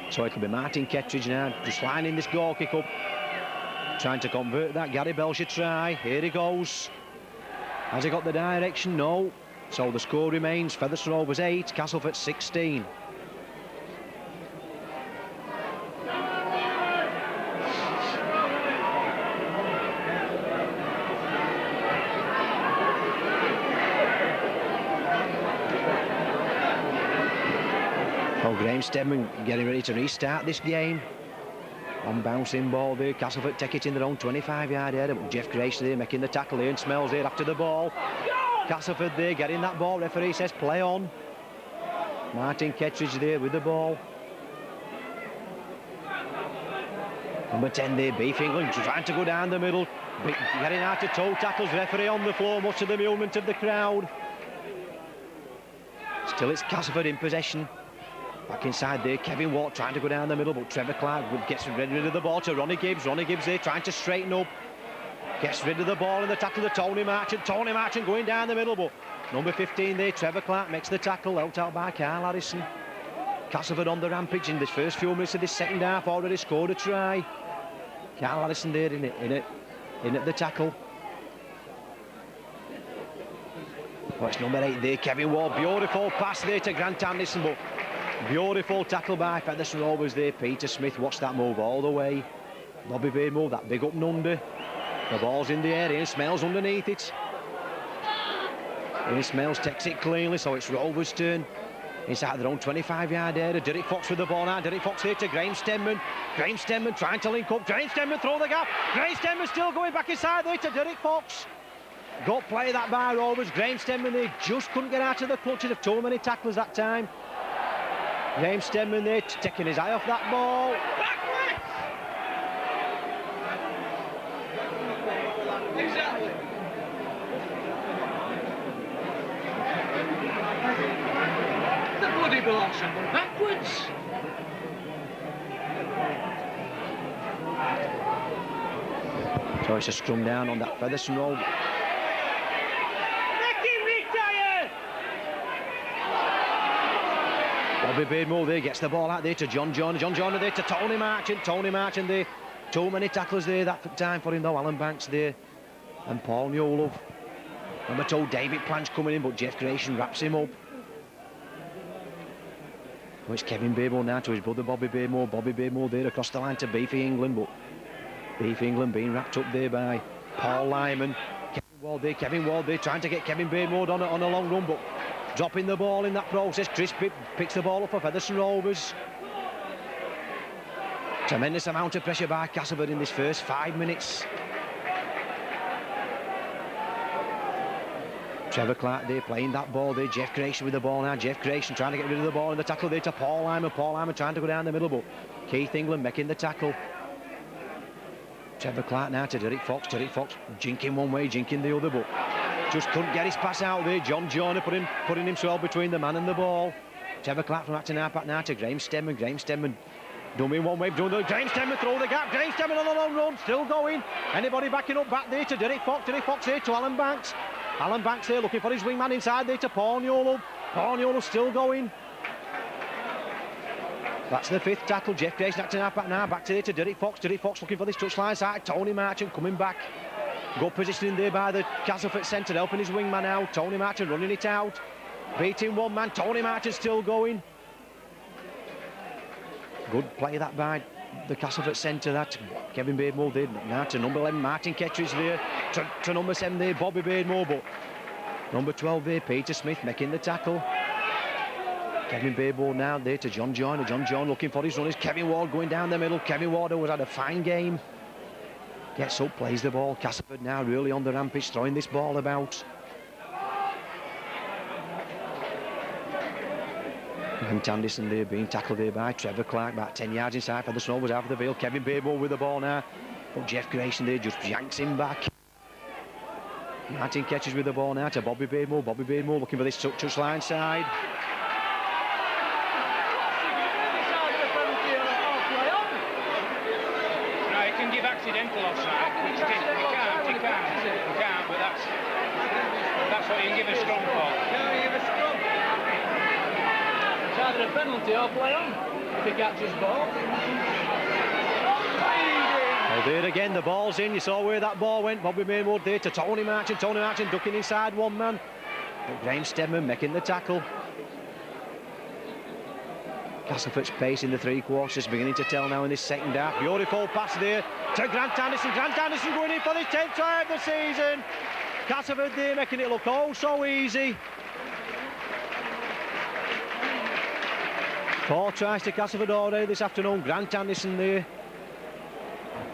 So it'll be Martin Kettridge now, just lining this goal kick up, trying to convert that Gary Belcher try. Here he goes. Has he got the direction? No. So the score remains Featherstone Rovers 8, Castleford 16. So Graham Stedman getting ready to restart this game. On bouncing ball there, Castleford take it in their own 25-yard area, but Jeff Grace there making the tackle there, and Smells there after the ball. Castleford there getting that ball, referee says play on. Martin Kettridge there with the ball. Number 10 there, Beef England trying to go down the middle, getting out to toe tackles, referee on the floor, much to the amusement of the crowd. Still it's Castleford in possession. Back inside there, Kevin Watt trying to go down the middle, but Trevor Clark gets rid of the ball to Ronnie Gibbs. Ronnie Gibbs there trying to straighten up. Gets rid of the ball in the tackle to Tony Marchant. Tony Marchant going down the middle, but number 15 there, Trevor Clark, makes the tackle, helped out by Carl Harrison. Castleford on the rampage in the first few minutes of this second half, already scored a try. Carl Harrison there in at the tackle. Oh, it's number 8 there, Kevin Ward. Beautiful pass there to Grant Anderson, but beautiful tackle by Featherstone Rovers there. Peter Smith watched that move all the way. Bobby Baird move, that big up and under. The ball's in the air, Ian Smells underneath it. Ian Smells takes it cleanly, so it's Rovers' turn. Inside their own 25-yard area. Derek Fox with the ball now. Derek Fox here to Graham Stedman. Graham Stedman trying to link up. Graham Stedman throw the gap. Graham Stedman still going back inside there to Derek Fox. Good play that by Rovers. Graham Stedman there just couldn't get out of the clutches of too many tacklers that time. Graham Stedman there taking his eye off that ball. Exactly. The bloody ball somewhere backwards. So it's a scrum down on that Featherstone Road. Bobby Beardmore there gets the ball out there to John Joyner. John Joyner there to Tony Marchant. Tony Marchant there. Too many tacklers there that time for him though. Alan Banks there. And Paul Newlove. Number 2, David Planch coming in, but Jeff Grayson wraps him up. Well, it's Kevin Beardmore now to his brother Bobby Beardmore. Bobby Beardmore there across the line to Beefy England, but Beefy England being wrapped up there by Paul Lyman. Kevin Ward there trying to get Kevin Beardmore on a long run, but dropping the ball in that process. Chris picks the ball up for Featherstone Rovers. Tremendous amount of pressure by Castleford in this first 5 minutes. Trevor Clark there playing that ball there. Jeff Grayson with the ball now. Jeff Grayson trying to get rid of the ball in the tackle there to Paul Lyman. Paul Lyman trying to go down the middle, but Keith England making the tackle. Trevor Clark now to Derek Fox. Derek Fox jinking one way, jinking the other, but just couldn't get his pass out there. John Joyner putting himself between the man and the ball. Trevor Clark from acting back now to Graham Stedman. Graham Stedman doing one way, doing the Graham Stedman throw the gap. Graham Stedman on a long run, still going. Anybody backing up back there to Derek Fox. Derek Fox here to Alan Banks. Alan Banks there looking for his wingman inside there to Paul Newlove. Paul Newlove still going. That's the 5th tackle. Jeff Grayson acting back now. Back to there to Derek Fox. Derek Fox looking for this touchline side. Tony Marchant coming back. Good positioning there by the Castleford centre, helping his wingman out. Tony Marchant running it out. Beating one man. Tony Marchant still going. Good play that by the Castleford centre, that Kevin Beardmore did. Now to number 11, Martin Kettridge there. To number 7 there, Bobby Beardmore, but number 12 there, Peter Smith making the tackle. Kevin Beardmore now there to John Joyner. John Joyner looking for his runners. Kevin Ward going down the middle. Kevin Ward always had a fine game. Gets up, plays the ball. Castleford now really on the rampage, throwing this ball about. Grant Anderson there being tackled there by Trevor Clark, about 10 yards inside for the Snow was out of the field. Kevin Beardmore with the ball now, but Jeff Grayson there just yanks him back. Martin catches with the ball now to Bobby Beardmore. Bobby Beardmore looking for this touchline side. can give accidental offside, which you can't, but that's what you can give a scrum for. It's either a penalty or play on if he catches ball. Oh, there again, the ball's in. You saw where that ball went. Bobby Maywood there to Tony Marchant. Tony Marchant ducking inside one man. But Graham Steadman making the tackle. Castleford's pace in the three quarters beginning to tell now in this second half. Beautiful pass there to Grant Anderson. Grant Anderson going in for the 10th try of the season. Castleford there making it look oh so easy. 4 tries to Castleford already this afternoon. Grant Anderson there.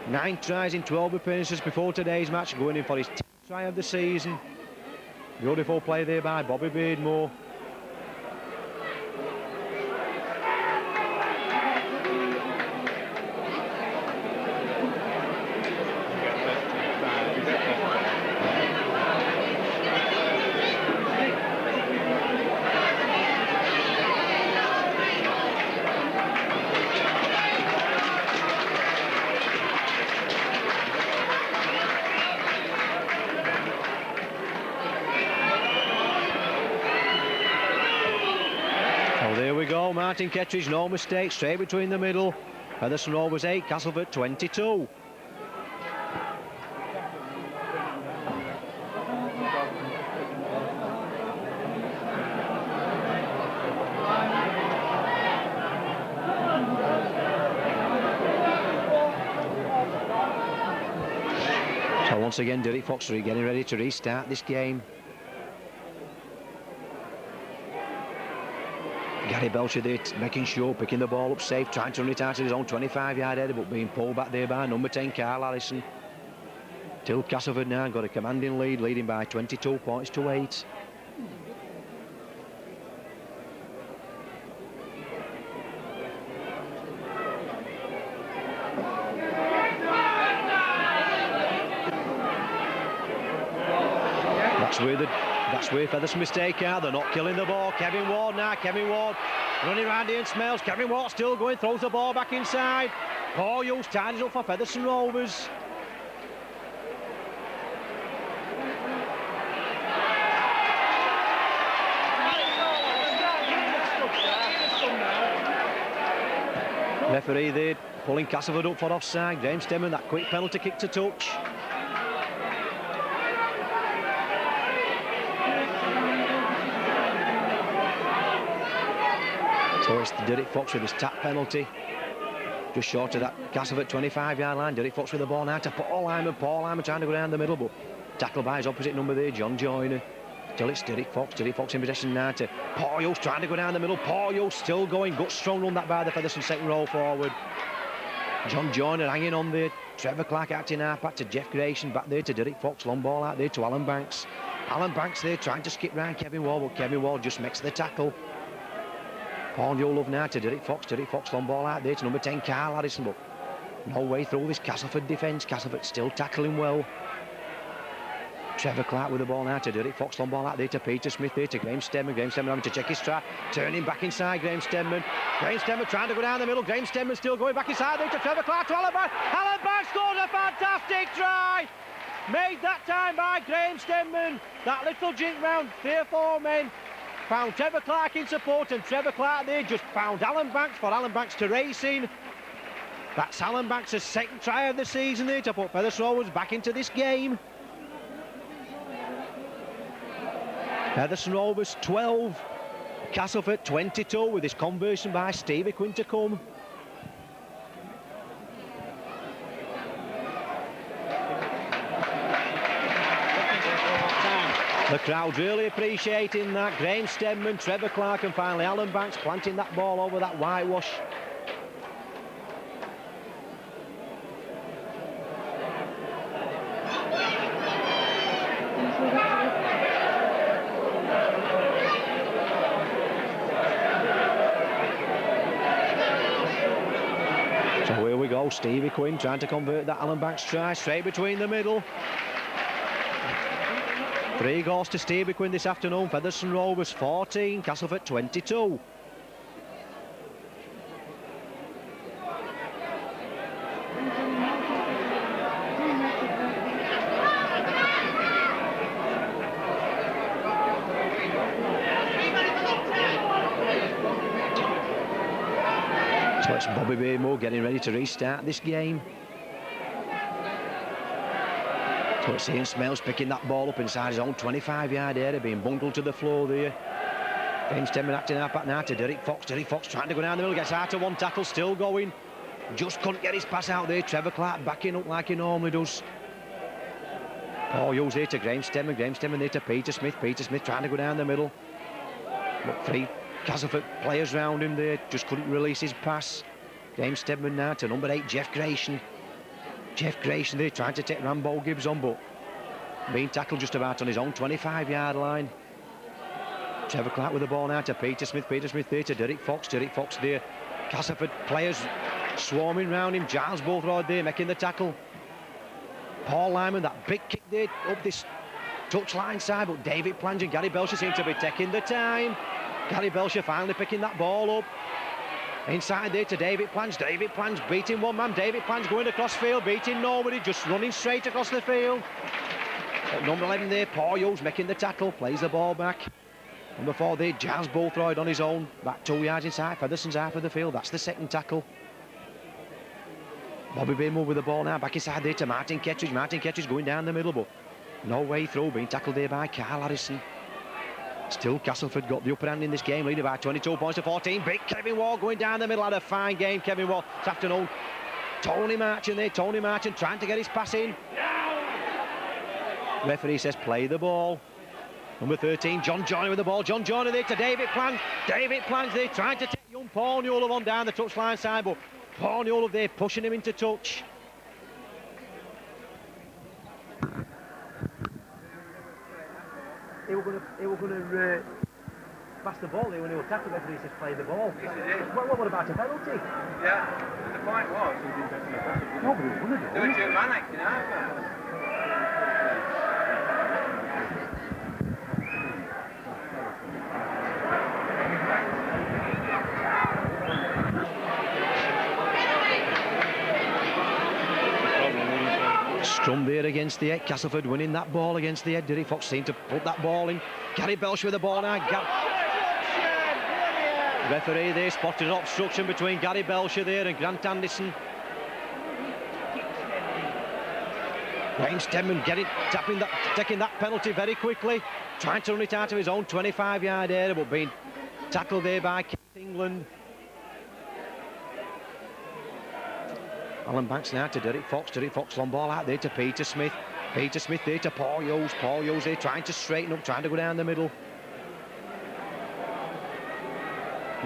9 tries in 12 appearances before today's match, going in for his 10th try of the season. Beautiful play there by Bobby Beardmore. Martin Kettridge, no mistake, straight between the middle. Featherstone Rovers 8, Castleford 22. So once again, Derek Fox getting ready to restart this game. Gary Belcher there making sure, picking the ball up safe, trying to run it out of his own 25-yard area, but being pulled back there by number 10, Carl Harrison. Till Castleford now got a commanding lead, leading by 22 points to 8. That's where Featherstone mistake are. They're not killing the ball. Kevin Ward now. Kevin Ward running around here and smells. Kevin Ward still going, throws the ball back inside. Paul Hughes ties up for Featherstone Rovers. Referee there pulling Castleford up for offside. Graham Steadman, that quick penalty kick to touch. So it's Derek Fox with his tap penalty. Just short of that Castleford 25-yard line. Derek Fox with the ball now to Paul Lyman. Paul Lyman trying to go down the middle, but tackled by his opposite number there, John Joyner. Till it's Derek Fox. Derek Fox in possession now to Paul Hughes trying to go down the middle. Paul Hughes still going. Gut strong run that by the Featherstone second row forward. John Joyner hanging on there. Trevor Clark acting half back to Jeff Grayson. Back there to Derek Fox. Long ball out there to Alan Banks. Alan Banks there trying to skip round Kevin Ward, but Kevin Ward just makes the tackle. Paul Yolov now to Derek Fox. Derek Fox long ball out there to number 10, Carl Harrison, but no way through this Castleford defence. Castleford still tackling well. Trevor Clark with the ball now to Derek Fox. Long ball out there to Peter Smith there to Graham Steadman. Graham Steadman having to check his stride. Turning back inside Graham Steadman. Graham Steadman trying to go down the middle. Graham Steadman still going back inside there to Trevor Clark to Alan Banks. Alan Banks scored a fantastic try. Made that time by Graham Steadman. That little jink round 3 or 4 men. Found Trevor Clark in support, and Trevor Clark there just found Alan Banks for Alan Banks to race in. That's Alan Banks' second try of the season there to put Featherstone Rovers back into this game. Featherstone Rovers 12, Castleford 22 with this conversion by Stevie Quinn to come. The crowd really appreciating that. Graham Steadman, Trevor Clark and finally Alan Banks planting that ball over that whitewash. So here we go, Stevie Quinn trying to convert that Alan Banks try straight between the middle. 3 goals to Stevie Quinn this afternoon. Featherstone Rovers 14, Castleford 22. So it's Bobby Baymore getting ready to restart this game. So it's Ian Smales picking that ball up inside his own 25-yard area, being bundled to the floor there. James Temmin acting up at now to Derek Fox. Derek Fox trying to go down the middle, gets out of one tackle, still going. Just couldn't get his pass out there. Trevor Clark backing up like he normally does. Paul Hughes there to Graham Stemmen. Graham Stemmen there to Peter Smith. Peter Smith trying to go down the middle. But 3 Castleford players round him there. Just couldn't release his pass. Graham Stemmen now to number 8, Jeff Grayson. Jeff Grayson there trying to take Rambo Gibbs on, but being tackled just about on his own 25-yard line. Trevor Clark with the ball now to Peter Smith. Peter Smith there to Derek Fox. Derek Fox there. Castleford players swarming round him. Giles Boothroyd there making the tackle. Paul Lyman, that big kick there up this touchline side, but David Plange and Gary Belcher seem to be taking the time. Gary Belcher finally picking that ball up. Inside there to David Plange. David Plange beating one man. David Plange going across field, beating nobody, just running straight across the field. At number 11 there, Paul Hughes making the tackle, plays the ball back. Number 4 there, Giles Boothroyd on his own, back 2 yards inside. Featherston's half of the field, that's the second tackle. Bobby Baymore with the ball now, back inside there to Martin Kettridge. Martin Kettridge going down the middle, but no way through, being tackled there by Carl Harrison. Still, Castleford got the upper hand in this game, leading by 22 points to 14. Big Kevin Wall going down the middle, had a fine game, Kevin Wall this afternoon. Tony Marchant there, Tony Marchant trying to get his pass in. Referee says play the ball. Number 13, John Joyner with the ball. John Joyner there to David Plange. David Plange there trying to take young Paul Newell on down the touchline side, but Paul Newell there pushing him into touch. He were going to pass the ball there when he was tackled. Referee says play the ball. Yes, it is. What about a penalty? Yeah, the point was Nobody was going to do it. there were 2 men acting out there. Scrum there against the head. Castleford winning that ball against the head. Derry Fox seemed to put that ball in. Gary Belcher with the ball now. Referee there spotted an obstruction between Gary Belcher there and Grant Anderson. Wayne Stemman taking that penalty very quickly. Trying to run it out of his own 25-yard area, but being tackled there by Keith England. Alan Banks now to Derek Fox. Derek Fox long ball out there to Peter Smith. Peter Smith there to Paul Hughes. Paul Hughes there trying to straighten up, trying to go down the middle.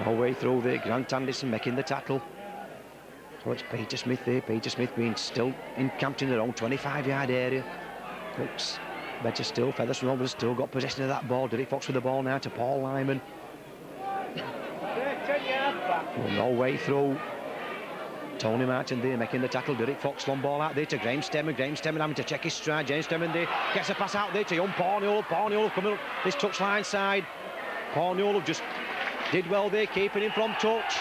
No way through there. Grant Anderson making the tackle. So it's Peter Smith there. Peter Smith being still encamped in their own 25-yard area. Looks better still. Featherstone Rovers still got possession of that ball. Derek Fox with the ball now to Paul Lyman. Well, no way through. Tony Martin there making the tackle. Derek Fox long ball out there to Graham Stemmen. Graham Stemmen having to check his stride. James Stemmen there gets a pass out there to young Paul Newell. Paul Newell coming up this touchline side. Paul Newell just did well there, keeping him from touch.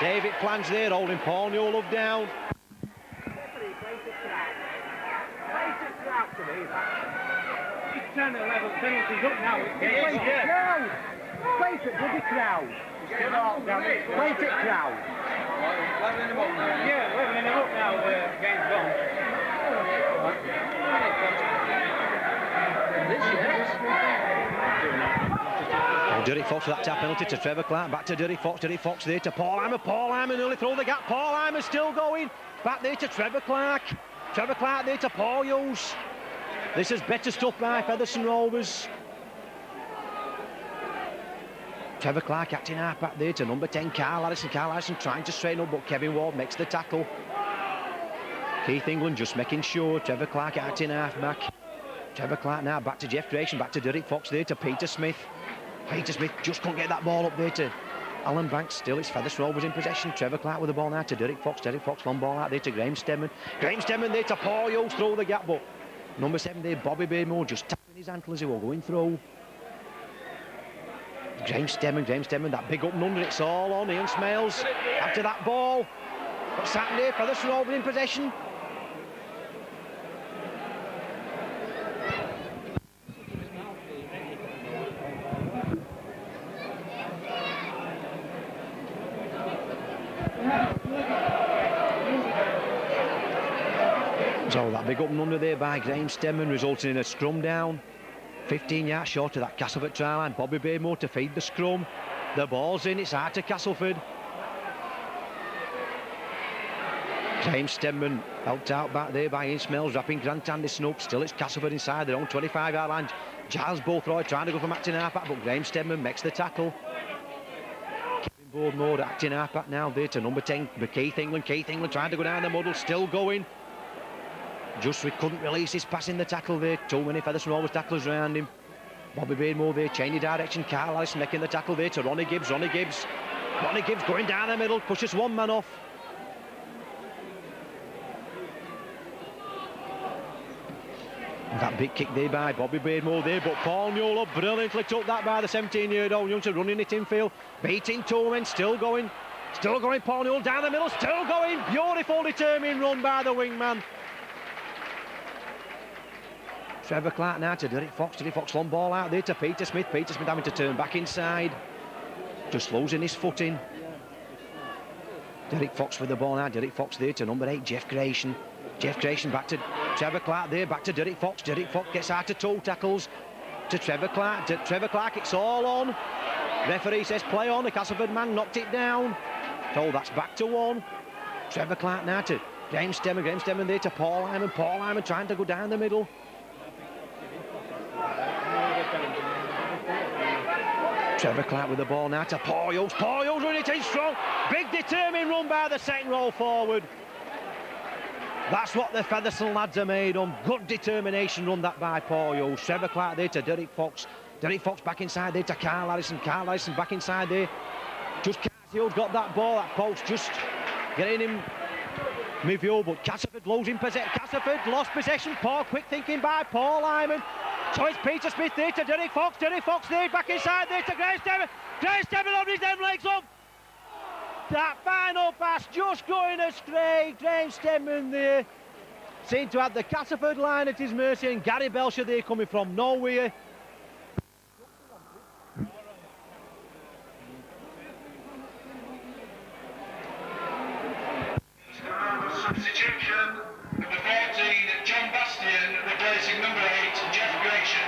David Plange there holding Paul Newell down. He's trying to level penalties up now. Place it, bloody crowd. Place it, crowd. Leveling him up now. Yeah, leveling him up now. The game's gone. Derek Fox with that tap penalty to Trevor Clark. Back to Derek Fox. Derek Fox there to Paul Lyman. Paul Lyman nearly through the gap. Paul Lyman still going. Back there to Trevor Clark. Trevor Clark there to Paul Hughes. This is better stuff by Featherstone Rovers. Trevor Clark acting half back there to number 10, Carl Harrison. Carl Harrison trying to straighten up, but Kevin Ward makes the tackle. Keith England just making sure. Trevor Clark acting half back. Trevor Clark now back to Jeff Grayson, back to Derek Fox there to Peter Smith. Peter Smith just couldn't get that ball up there to Alan Banks. Still, it's Featherstone Rovers in possession. Trevor Clark with the ball now to Derek Fox. Derek Fox long ball out there to Graham Stemmen. Graham Stemmen there to Paul Hughes through the gap, but number 7 there, Bobby Baymore, just tapping his ankle as he was going through. Graham Stemmen, that big up and under, it's all on Ian Smales. After that ball, what's happened here? Featherstone Rovers in possession. So that big up and under there by Graham Stemman, resulting in a scrum down. 15 yards short of that Castleford try line. Bobby Baymore to feed the scrum. The ball's in, it's out to Castleford. Graham Stemman helped out back there by Ian Smells, wrapping Grant Anderson up. Still it's Castleford inside their own 25-yard line. Giles Bothroyd trying to go for acting halfback, but Graham Stemman makes the tackle. Kevin Boardmore acting halfback now there to number 10, Keith England. Keith England trying to go down the muddle, still going. Just we couldn't release his pass in the tackle there. Too many Featherstone Rovers tacklers around him. Bobby Baymore there, changing direction. Carl Allison making the tackle there to Ronnie Gibbs. Ronnie Gibbs going down the middle, pushes one man off. That big kick there by Bobby Baymore there, but Paul Newell brilliantly took that by the 17-year-old youngster, running it infield, beating two men, still going. Paul Newell down the middle, still going. Beautiful, determined run by the wingman. Trevor Clark now to Derek Fox. Derek Fox long ball out there to Peter Smith. Peter Smith having to turn back inside. Just losing his footing. Derek Fox with the ball now. Derek Fox there to number 8, Jeff Grayson. Jeff Grayson back to Trevor Clark there, back to Derek Fox. Derek Fox gets out to two tackles to Trevor Clark. Trevor Clark, it's all on. Referee says play on. The Castleford man knocked it down. So that's back to one. Trevor Clark now to Graham Stemman. Graham Stemman there to Paul Lyman. Paul Lyman trying to go down the middle. Trevor Clark with the ball now to Paul Hughes. Paul Hughes running it in strong. Big determined run by the second row forward. That's what the Featherstone lads are made on. Good determination run that by Paul Hughes. Trevor Clark there to Derek Fox. Derek Fox back inside there to Carl Harrison. Carl Harrison back inside there. Just Carsfield got that ball, that post just getting him midfield, but Castleford losing possession. Castleford lost possession. Paul, quick thinking by Paul Lyman. So it's Peter Smith there to Derek Fox. Derek Fox there, back inside there to Graham Stemman. Graham Stemman on his them legs up. That final pass just going astray. Graham Stemman there seemed to have the Castleford line at his mercy, and Gary Belcher there coming from nowhere. Substitution, number 14, John Bastian, replacing number 8, Jeff Grayson.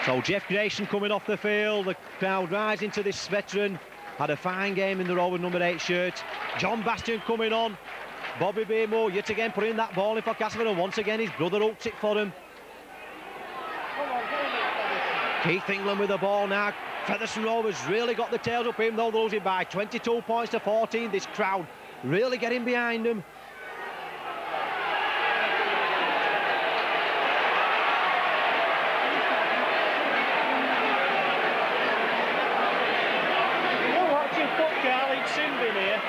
So Jeff Grayson coming off the field, the crowd rising to this veteran. Had a fine game in the Rovers number 8 shirt. John Bastian coming on. Bobby Baymore yet again putting that ball in for Castleford, and once again his brother hooks it for him. Keith England with the ball now. Featherstone Rovers really got the tails up him, though losing by 22 points to 14. This crowd really getting behind him. You're watching football, it's Simbin here.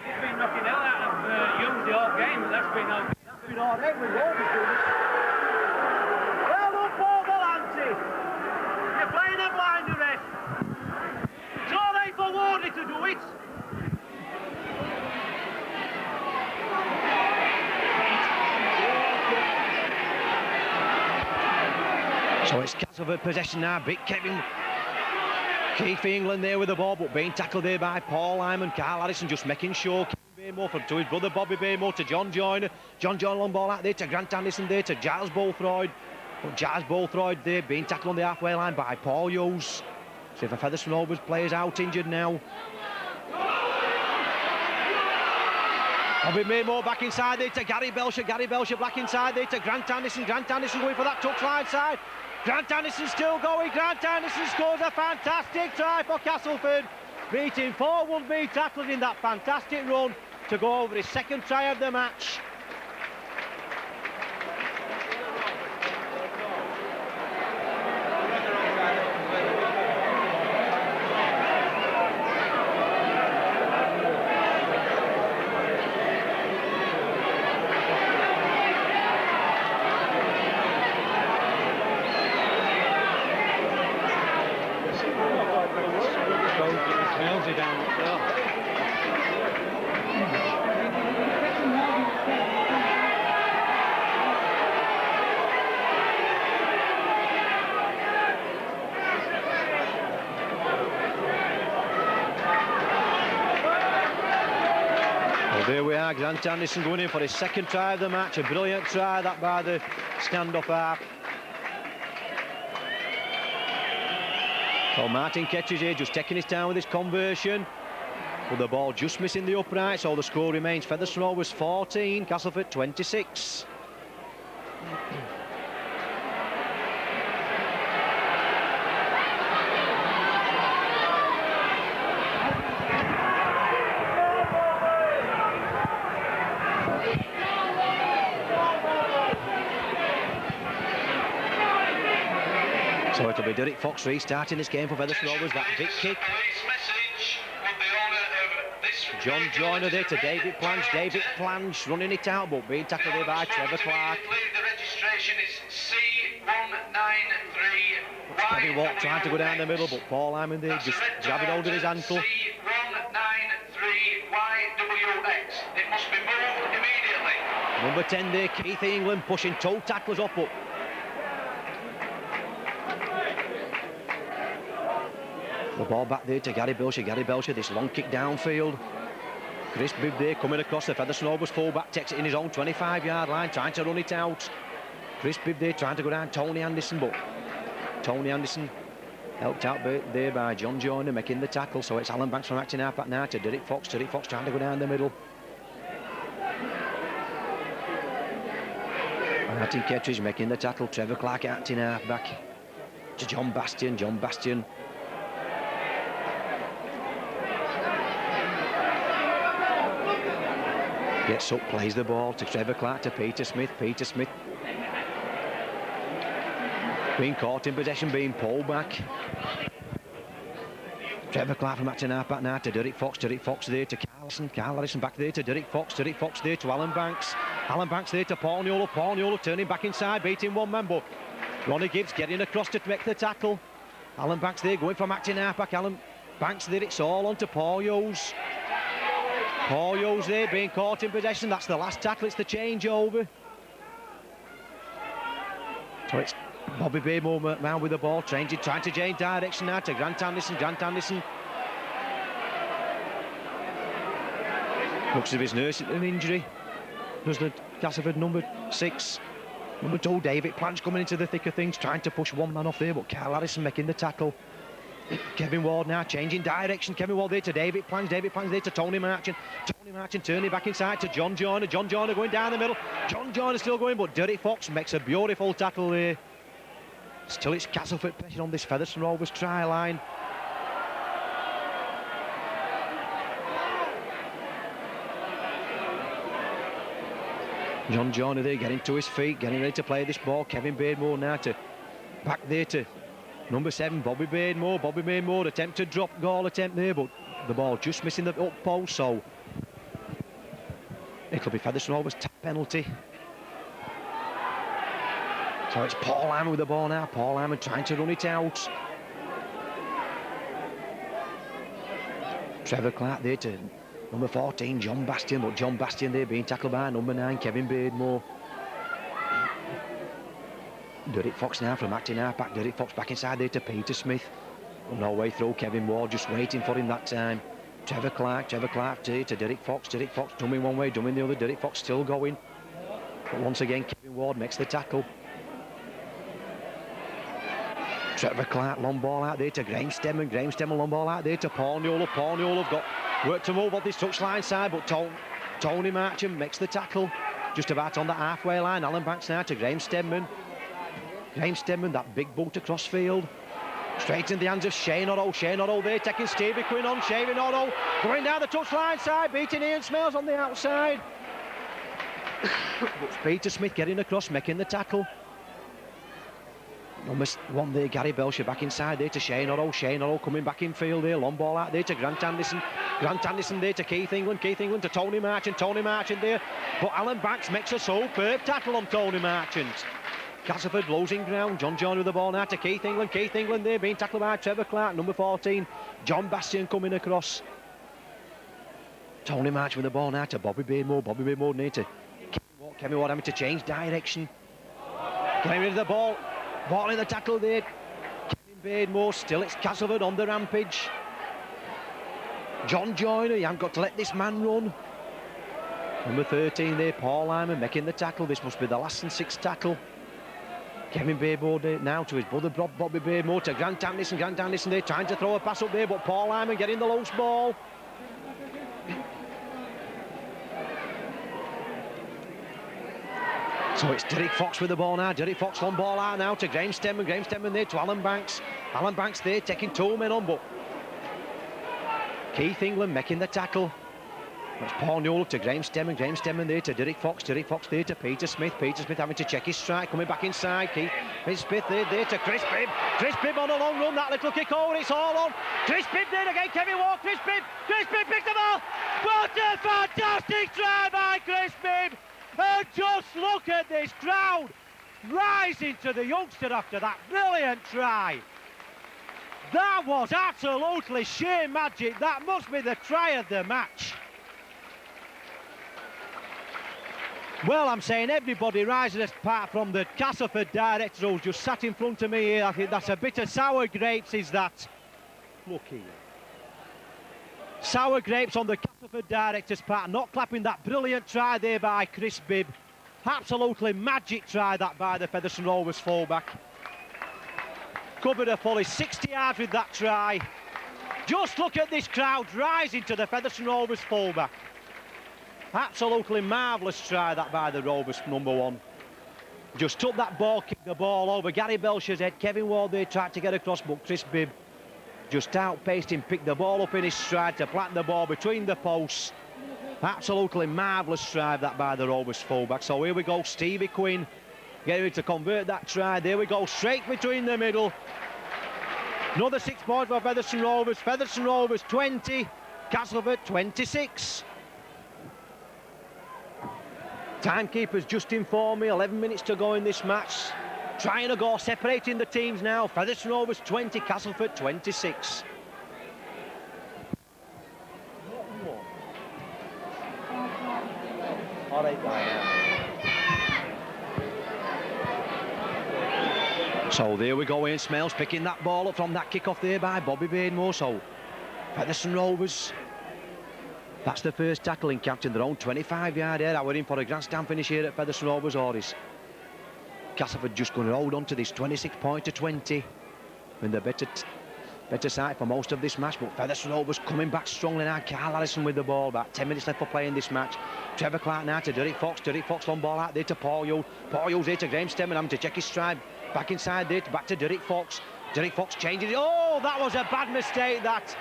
He's been knocking hell out of Young the whole game, but that's been all right with Rovers doing it. Well done, Paul Valenti. You're playing a blinder, ref. It's all right for Warney to do it. So it's Castleford possession now. Big Keith England there with the ball, but being tackled there by Paul Lyman. Carl Harrison just making sure. Baymore to his brother Bobby Baymore to John Joyner. John Joyner long ball out there to Grant Anderson there to Giles Bothroyd. But Giles Bothroyd there being tackled on the halfway line by Paul Hughes. So if a Featherstone Rovers players out injured now. Bobby Baymore back inside there to Gary Belcher. Gary Belcher back inside there to Grant Anderson. Grant Anderson going for that touchline side. Grant Anderson still going. Grant Anderson scores a fantastic try for Castleford. Beating 4-1-B tackling in that fantastic run to go over his second try of the match. by Grant Anderson, going in for his second try of the match. A brilliant try that by the stand-up half. So Martin Ketridge here just taking his time with his conversion. But the ball just missing the upright, so the score remains Featherstone Rovers 14, Castleford 26. So it'll be Derek Fox restarting this game for Featherstone Rovers. That big kick. John Joyner there to David Planch. David Planch running it out, but being tackled there by Trevor Clark. The registration is C193. Kevin Watt trying to go down the middle, but Paul Hyman there just grabbing hold of his ankle. C193YWX. It must be moved immediately. Number 10 there, Keith England, pushing two tacklers up. The ball back there to Gary Belcher. Gary Belcher, this long kick downfield. Chris Bibb there coming across the Featherstone Rovers full-back, takes it in his own 25-yard line, trying to run it out. Chris Bibb there trying to go down Tony Anderson, but Tony Anderson helped out there by John Joyner making the tackle. So it's Alan Banks from acting half-back now to Derek Fox. Derek Fox trying to go down the middle. Martin Ketridge making the tackle. Trevor Clark acting half-back to John Bastian. John Bastian gets up, plays the ball to Trevor Clark, to Peter Smith. Peter Smith being caught in possession, being pulled back. Trevor Clark from acting half back now to Derek Fox. Derek Fox there to Carlson. Carlson back there to Derek Fox. Derek Fox there to Alan Banks. Alan Banks there to Paul Newell. Paul Newell turning back inside, beating one man, but Ronnie Gibbs getting across to make the tackle. Alan Banks there going from acting half back. Alan Banks there, it's all on to Paul Yos. Paul Yos there being caught in possession. That's the last tackle, it's the changeover. So it's Bobby Beardmore now with the ball, trying to change direction now to Grant Anderson. Grant Anderson looks as if he's nursing an injury. Does the Castleford number 6. Number 2, David Planch coming into the thick of things, trying to push one man off there, but Carl Harrison making the tackle. Kevin Ward now changing direction. Kevin Ward there to David Planch. David Planch there to Tony Marchant. Tony Marchant turning back inside to John Joyner. John Joyner going down the middle. John Joyner still going, but Derek Fox makes a beautiful tackle there. Still it's Castleford pressure on this Featherstone Rovers try line. John Joyner there getting to his feet, getting ready to play this ball. Kevin Beardmore now to back there to number 7, Bobby Beardmore. Bobby Beardmore attempted drop goal attempt there, but the ball just missing the up post, so it'll be Featherstone Rovers tap penalty. So it's Paul Hyman with the ball now. Paul Hyman trying to run it out. Trevor Clark there to number 14, John Bastian, but John Bastian there being tackled by number 9, Kevin Beardmore. Derek Fox now from acting half back. Derek Fox back inside there to Peter Smith. No way through. Kevin Ward just waiting for him that time. Trevor Clark there to Derek Fox. Derek Fox dumbing one way, dumbing the other. Derek Fox still going. But once again, Kevin Ward makes the tackle. Trevor Clark, long ball out there to Graham Stemman. Graham Stemman, long ball out there to Paul Newell. Paul Newell have got work to move on this touchline side, but Tony Marchant makes the tackle just about on the halfway line. Alan Banks now to Graham Stemman. Graham Stemman, that big boot across field. Straight in the hands of Shane Otto. Shane Otto there taking Stevie Quinn on. Shane Otto going down the touchline side, beating Ian Smales on the outside. But Peter Smith getting across, making the tackle. Number 1 there, Gary Belcher back inside there to Shane Otto. Shane Otto coming back in field there. Long ball out there to Grant Anderson. Grant Anderson there to Keith England. Keith England to Tony Marchant. Tony Marchant there. But Alan Banks makes a superb tackle on Tony Marchant. Castleford losing ground. John Joyner with the ball now to Keith England. Keith England there being tackled by Trevor Clark. Number 14, John Bastian coming across. Tony Marchant with the ball now to Bobby Beardmore. Bobby Beardmore near to Kevin Ward having to change direction. Getting rid of the ball. Ball in the tackle there. Kevin Beardmore, still it's Castleford on the rampage. John Joyner, you haven't got to let this man run. Number 13 there, Paul Lyman making the tackle. This must be the last and sixth tackle. Kevin Bayboard now to his brother Bobby Baymore to Grant Anderson. Grant Anderson there trying to throw a pass up there, but Paul Lyman getting the loose ball. So it's Derek Fox with the ball now. Derek Fox long ball out now to Graham Stemman. Graham Stemman there to Alan Banks. Alan Banks there taking 2 men on, but Keith England making the tackle. It's Paul Newell to Graham Stemman. Graham Stemman there to Derek Fox. Derek Fox there to Peter Smith. Peter Smith having to check his strike. Coming back inside. Keith Smith there to Chris Bibb. Chris Bibb on a long run. That little kick over. It's all on. Chris Bibb there again. Kevin Ward. Chris Bibb. Chris Bibb picked the ball. What a fantastic try by Chris Bibb. And just look at this crowd rising to the youngster after that brilliant try. That was absolutely sheer magic. That must be the try of the match. Well, I'm saying everybody rises apart from the Castleford director who's just sat in front of me here. I think that's a bit of sour grapes, is that? Look here. Sour grapes on the Castleford director's part, not clapping that brilliant try there by Chris Bibb. Absolutely magic try that by the Featherstone Rovers fullback. Covered a fully 60 yards with that try. Just look at this crowd rising to the Featherstone Rovers fullback. Absolutely marvellous try that by the Rovers number 1. Just took that ball, kicked the ball over Gary Belcher's head. Kevin Ward there tried to get across, but Chris Bibb just outpaced him, picked the ball up in his stride to plant the ball between the posts. Absolutely marvellous try that by the Rovers fullback. So here we go, Stevie Quinn getting ready to convert that try. There we go, straight between the middle. Another 6 points for Featherstone Rovers. Featherstone Rovers 20, Castleford 26. Timekeeper's just informed me, 11 minutes to go in this match. Trying to go, separating the teams now. Featherstone Rovers 20, Castleford 26. All right, so there we go, Ian Smales picking that ball up from that kick-off there by Bobby Bainmore. So Featherstone Rovers, that's the first tackle in captain their own 25-yard area. We're in for a grandstand finish here at Featherstone Rovers, or is Castleford just going to hold on to this 26 point to 20 and the better side for most of this match, but Featherstone Rovers coming back strongly now. Carl Allison with the ball, about 10 minutes left for play in this match. Trevor Clark now to Derek Fox. Derek Fox long ball out there to Paul Yule. Paul Yule's there to Graham Stemman, having to check his stride. Back inside there, back to Derek Fox. Derek Fox changes it. Oh, that was a bad mistake, that.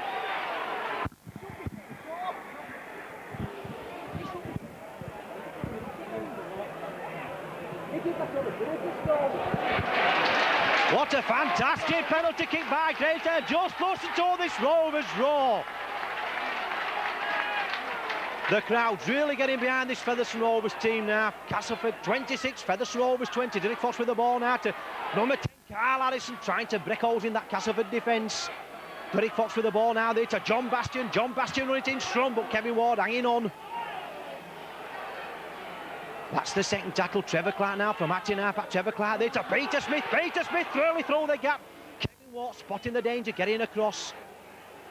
What a fantastic penalty kick by Grayson. Just listen to this Rovers roar. The crowd's really getting behind this Featherstone Rovers team now. Castleford 26, Featherstone Rovers 20. Derek Fox with the ball now to number 10, Carl Harrison, trying to break holes in that Castleford defence. Derek Fox with the ball now there to John Bastian. John Bastian running it in strong, but Kevin Ward hanging on. That's the second tackle. Trevor Clark now from acting half-back. Trevor Clark there to Peter Smith. Peter Smith really through the gap. Kevin Ward spotting the danger, getting across.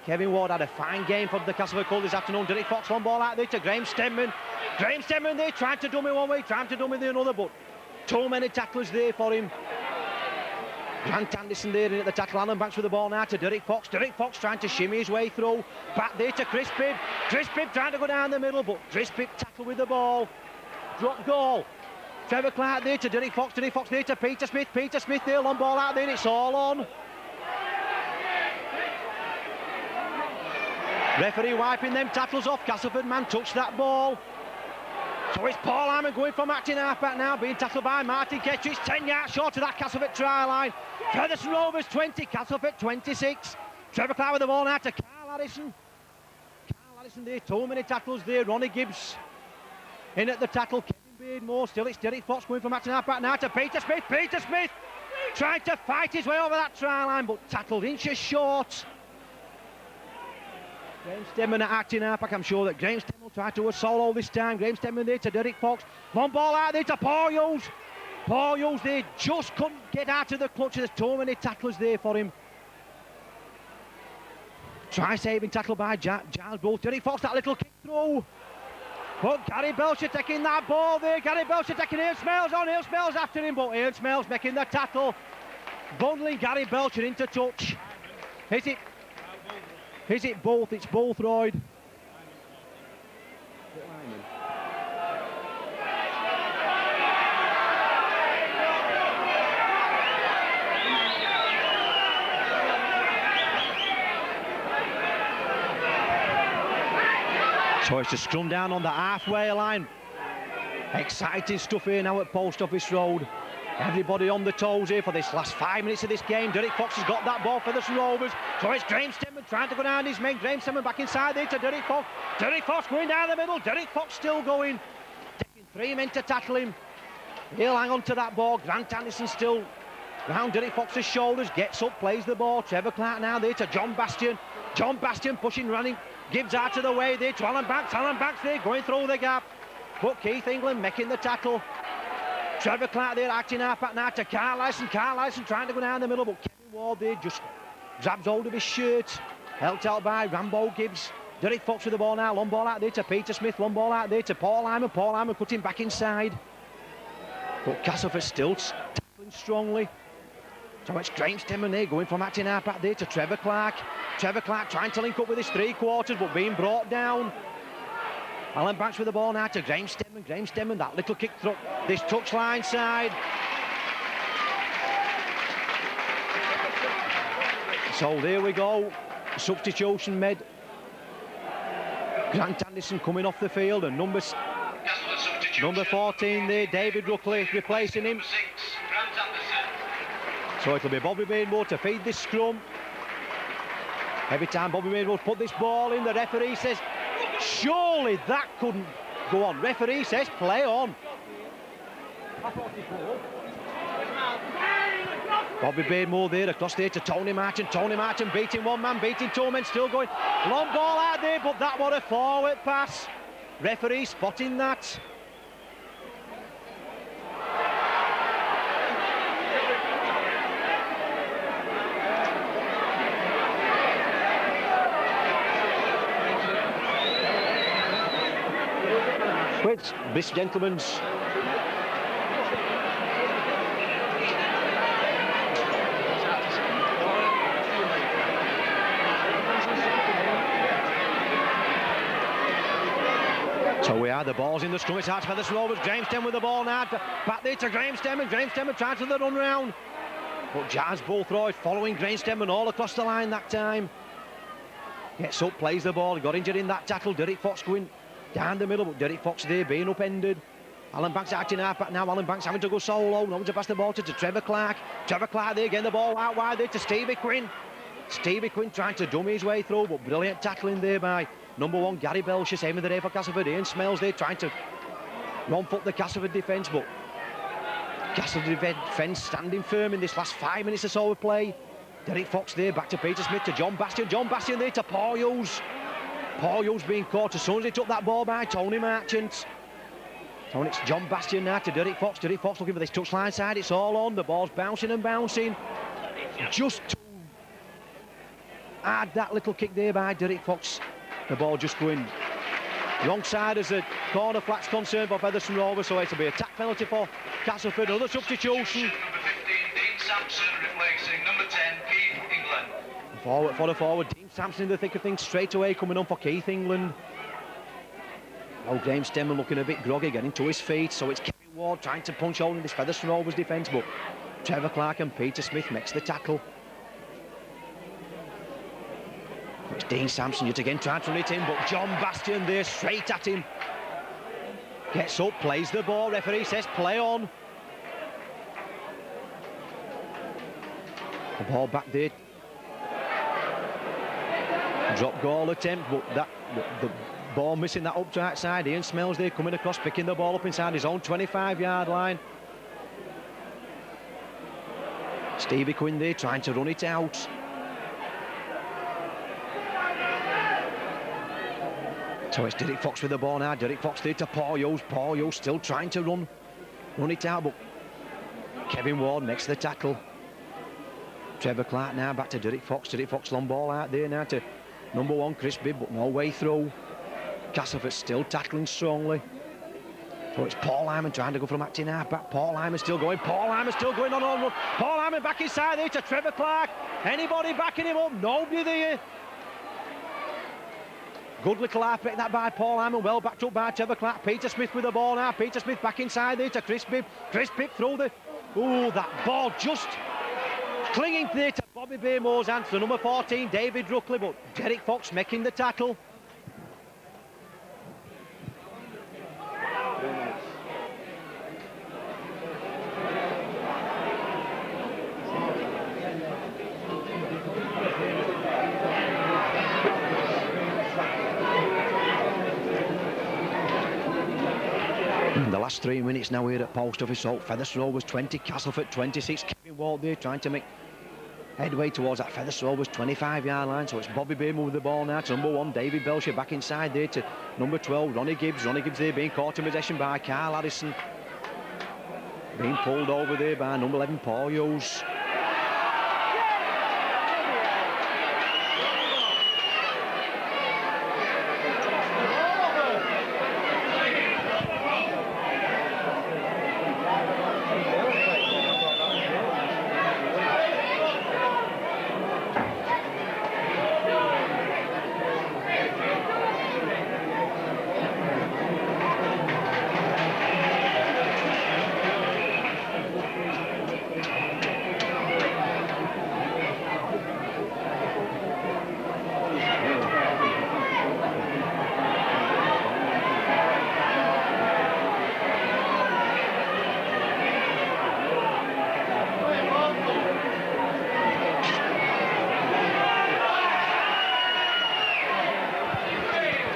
Kevin Ward had a fine game for the Castleford Cole this afternoon. Derek Fox one ball out there to Graham Stemman. Graham Stemman there trying to dummy one way, trying to dummy the another, but too many tacklers there for him. Grant Anderson there in at the tackle. Alan Banks with the ball now to Derek Fox. Derek Fox trying to shimmy his way through. Back there to Chris Bibb. Chris Bibb trying to go down the middle, but Chris Bibb tackle with the ball. Drop goal. Trevor Clark there to Derek Fox. Derek Fox there to Peter Smith. Peter Smith there, long ball out there. It's all on. Referee wiping them tackles off. Castleford man touched that ball. So it's Paul Hyman going from acting half-back now, being tackled by Martin Ketcher. It's 10 yards short of that Castleford try line. Featherstone Rovers 20, Castleford 26. Trevor Clark with the ball now to Carl Harrison. Carl Harrison there, too many tackles there. Ronnie Gibbs in at the tackle. Kevin Beardmore, still it's Derek Fox going from acting half-back now to Peter Smith. Peter Smith trying to fight his way over that try line, but tackled inches short. Graham Stemman at acting half-back. I'm sure that Graham Stemman will try to a solo this time. Graham Stemman there to Derek Fox. Long ball out there to Paul Hughes. Paul Hughes there just couldn't get out of the clutch. There's too many tacklers there for him. Try saving tackle by Giles Bull. Derek Fox, that little kick through. But Gary Belcher taking that ball there. Gary Belcher taking Ian Smales on. Ian Smales after him, but Ian Smales making the tackle. Bundling Gary Belcher into touch. Is it both? It's Bothroyd. So it's to scrum down on the halfway line. Exciting stuff here now at Post Office Road. Everybody on the toes here for this last 5 minutes of this game. Derek Fox has got that ball for the Rovers. So it's Graham Stemman trying to go down his men. Graham Stemman back inside there to Derek Fox. Derek Fox going down the middle. Derek Fox still going. Taking 3 men to tackle him. He'll hang on to that ball. Grant Anderson still round Derek Fox's shoulders. Gets up, plays the ball. Trevor Clark now there to John Bastian. John Bastian pushing, running. Gives out of the way there to Alan Banks. Alan Banks there going through the gap. But Keith England making the tackle. Trevor Clark there acting up at now to Carlisle. Carlisle trying to go down the middle, but Kevin Ward there just grabs hold of his shirt. Helped out by Rambo Gibbs. Derek Fox with the ball now. Long ball out there to Peter Smith. Long ball out there to Paul Hyman. Paul Hyman cutting back inside. But Castleford still tackling strongly. So it's Graham Stemman there going from acting up at there to Trevor Clark. Trevor Clark trying to link up with his three quarters, but being brought down. Alan Banks with the ball now to Graham Stemman. Graham Stemman, that little kick through this touchline side. So there we go. Substitution made. Grant Anderson coming off the field, and number 14 there, David Ruckley replacing him. So it'll be Bobby Bainwood to feed this scrum. Every time Bobby Bainwood put this ball in, the referee says, surely that couldn't go on. Referee says, play on. Bobby Bainwood there, across there to Tony Martin. Tony Martin beating one man, beating two men, still going. Long ball out there, but that was a forward pass. Referee spotting that. With this gentleman's so we are the balls in the scrum. It's hard for the Rovers. Graham Stemman with the ball now. Back there to Graham Stemman. Graham Stemman trying to the run round. But Jazz Bothroyd following Graham Stemman all across the line that time. Gets up, plays the ball. He got injured in that tackle. Derek Fox going down the middle, but Derek Fox there being upended. Alan Banks acting half back now. Alan Banks having to go solo. No one to pass the ball to Trevor Clark. Trevor Clark there getting the ball out wide there to Stevie Quinn. Stevie Quinn trying to dummy his way through, but brilliant tackling there by number 1 Gary Belcher, same with the day for Castleford. Ian Smales there trying to one-foot the Castleford defence, but Castleford defence standing firm in this last 5 minutes or so of play. Derek Fox there back to Peter Smith to John Bastian. John Bastian there to Paul Hughes. Paul Hughes being caught as soon as he took that ball by Tony Marchant. So it's John Bastian now to Derek Fox. Derek Fox looking for this touchline side. It's all on. The ball's bouncing and bouncing. Just to add that little kick there by Derek Fox. The ball just going wrong side as the corner flag's concerned for Featherstone Rovers. So it'll be a tack penalty for Castleford. Another substitution. Number 15, Dean Sampson, replacing number 10, Keith England. Forward for the forward, Dean Sampson in the thick of things straight away coming on for Keith England. Oh, James Stemman looking a bit groggy, getting to his feet, so it's Kevin Ward trying to punch hole in this Featherstone Rovers defence, but Trevor Clark and Peter Smith makes the tackle. It's Dean Sampson yet again trying to run it in, but John Bastian there straight at him. Gets up, plays the ball, referee says play on. The ball back there. Drop goal attempt, but the ball missing that up side. Ian Smales there coming across, picking the ball up inside his own 25-yard line. Stevie Quinn there trying to run it out. So it's Derek Fox with the ball now. Derek Fox there to Paul Hughes. Paul Hughes still trying to run it out, but Kevin Ward makes the tackle. Trevor Clark now back to Derek Fox. Derek Fox long ball out there now to number 1 Chris Bibb, but no way through. Castleford still tackling strongly. So it's Paul Hyman trying to go from acting half back. Paul Hyman still going. Paul Hyman still going on run. Paul Hyman back inside there to Trevor Clark. Anybody backing him up? Nobody there. Good little half break that by Paul Hyman. Well backed up by Trevor Clark. Peter Smith with the ball now. Peter Smith back inside there to Chris Bibb. Chris Bibb through the... Oh, that ball just clinging there to Bobby Baymore's hands. The number 14, David Ruckley, but Derek Fox making the tackle. The last 3 minutes now here at Post Office. So Featherstone Rovers 20, Castleford 26. Kevin Walt there trying to make headway towards that Featherstone Rovers 25-yard line. So it's Bobby Baymore with the ball now to number 1, David Belcher back inside there to number 12, Ronnie Gibbs. Ronnie Gibbs there being caught in possession by Carl Harrison. Being pulled over there by number 11, Paul Hughes.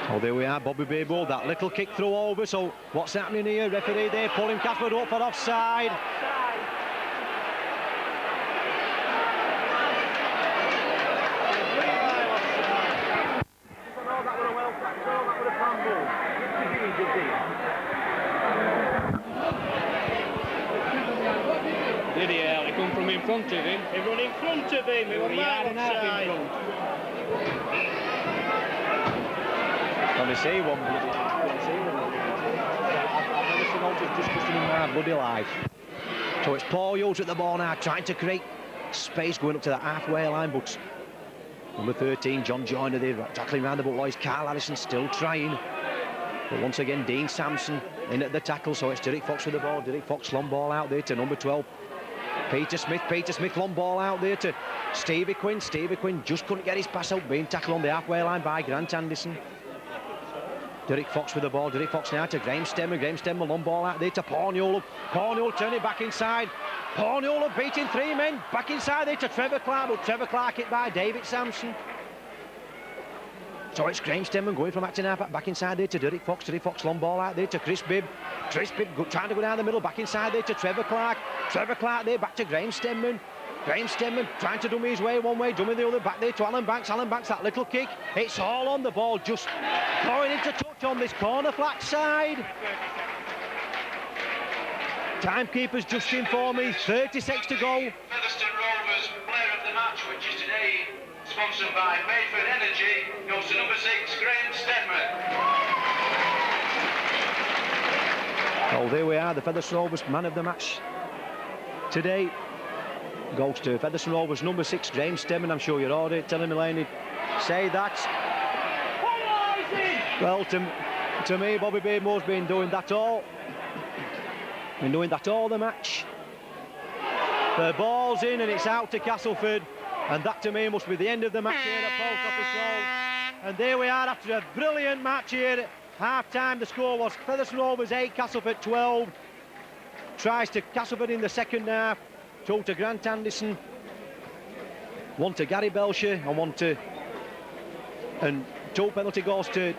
Oh, there we are, Bobby Baymore, that little kick through over. So what's happening here? Referee there pulling Castleford up for offside. Did he, Al? He come from in front of him. He run in front of him. He was He had an half in offside. front. Let me see one. I've never seen Altus discussing in my bloody life. So it's Paul Hughes at the ball now, trying to create space going up to the halfway line, but number 13, John Joyner there, tackling round the boys. Carl Harrison still trying. But once again, Dean Sampson in at the tackle, so it's Derek Fox with the ball. Derek Fox, long ball out there to number 12. Peter Smith, long ball out there to Stevie Quinn. Stevie Quinn just couldn't get his pass out, being tackled on the halfway line by Grant Anderson. Derek Fox with the ball. Derek Fox now to Graham Stemmer. Graham Stemmer, long ball out there to Paul Newell. Paul Newell turning back inside. Paul Newell beating 3 men. Back inside there to Trevor Clark, but Trevor Clark hit by David Sampson. So it's Graham Stemmer going from acting half back inside there to Derek Fox. Derek Fox, long ball out there to Chris Bibb. Chris Bibb trying to go down the middle, back inside there to Trevor Clark. Trevor Clark there, back to Graham Stemmer. Graham Stemmer trying to dummy his way one way, dummy the other, back there to Alan Banks. Alan Banks, that little kick. It's all on the ball, just going into touch on this corner flat side. Timekeeper's just informed me, 36 to go. Featherstone Rovers player of the match, which is today sponsored by Mayford Energy, goes to number 6, Graham Stedman. Oh, there we are, the Featherstone Rovers man of the match today goes to Featherstone Rovers number 6, Graham Stedman. I'm sure you're already telling me, Laney, say that. Well, to me, Bobby Baymore's been doing that all. Been doing that all the match. The ball's in and it's out to Castleford, and that to me must be the end of the match here at Post Office Road. And there we are after a brilliant match here at half-time. The score was Featherstone Rovers 8, Castleford 12. Tries to Castleford in the second half. 2 to Grant Anderson, 1 to Gary Belcher, and 2 penalty goals to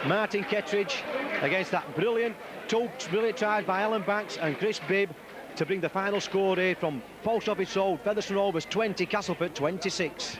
Martin Kettridge against that brilliant tries by Alan Banks and Chris Bibb to bring the final score here from Post Office Road. Featherstone Rovers 20, Castleford 26.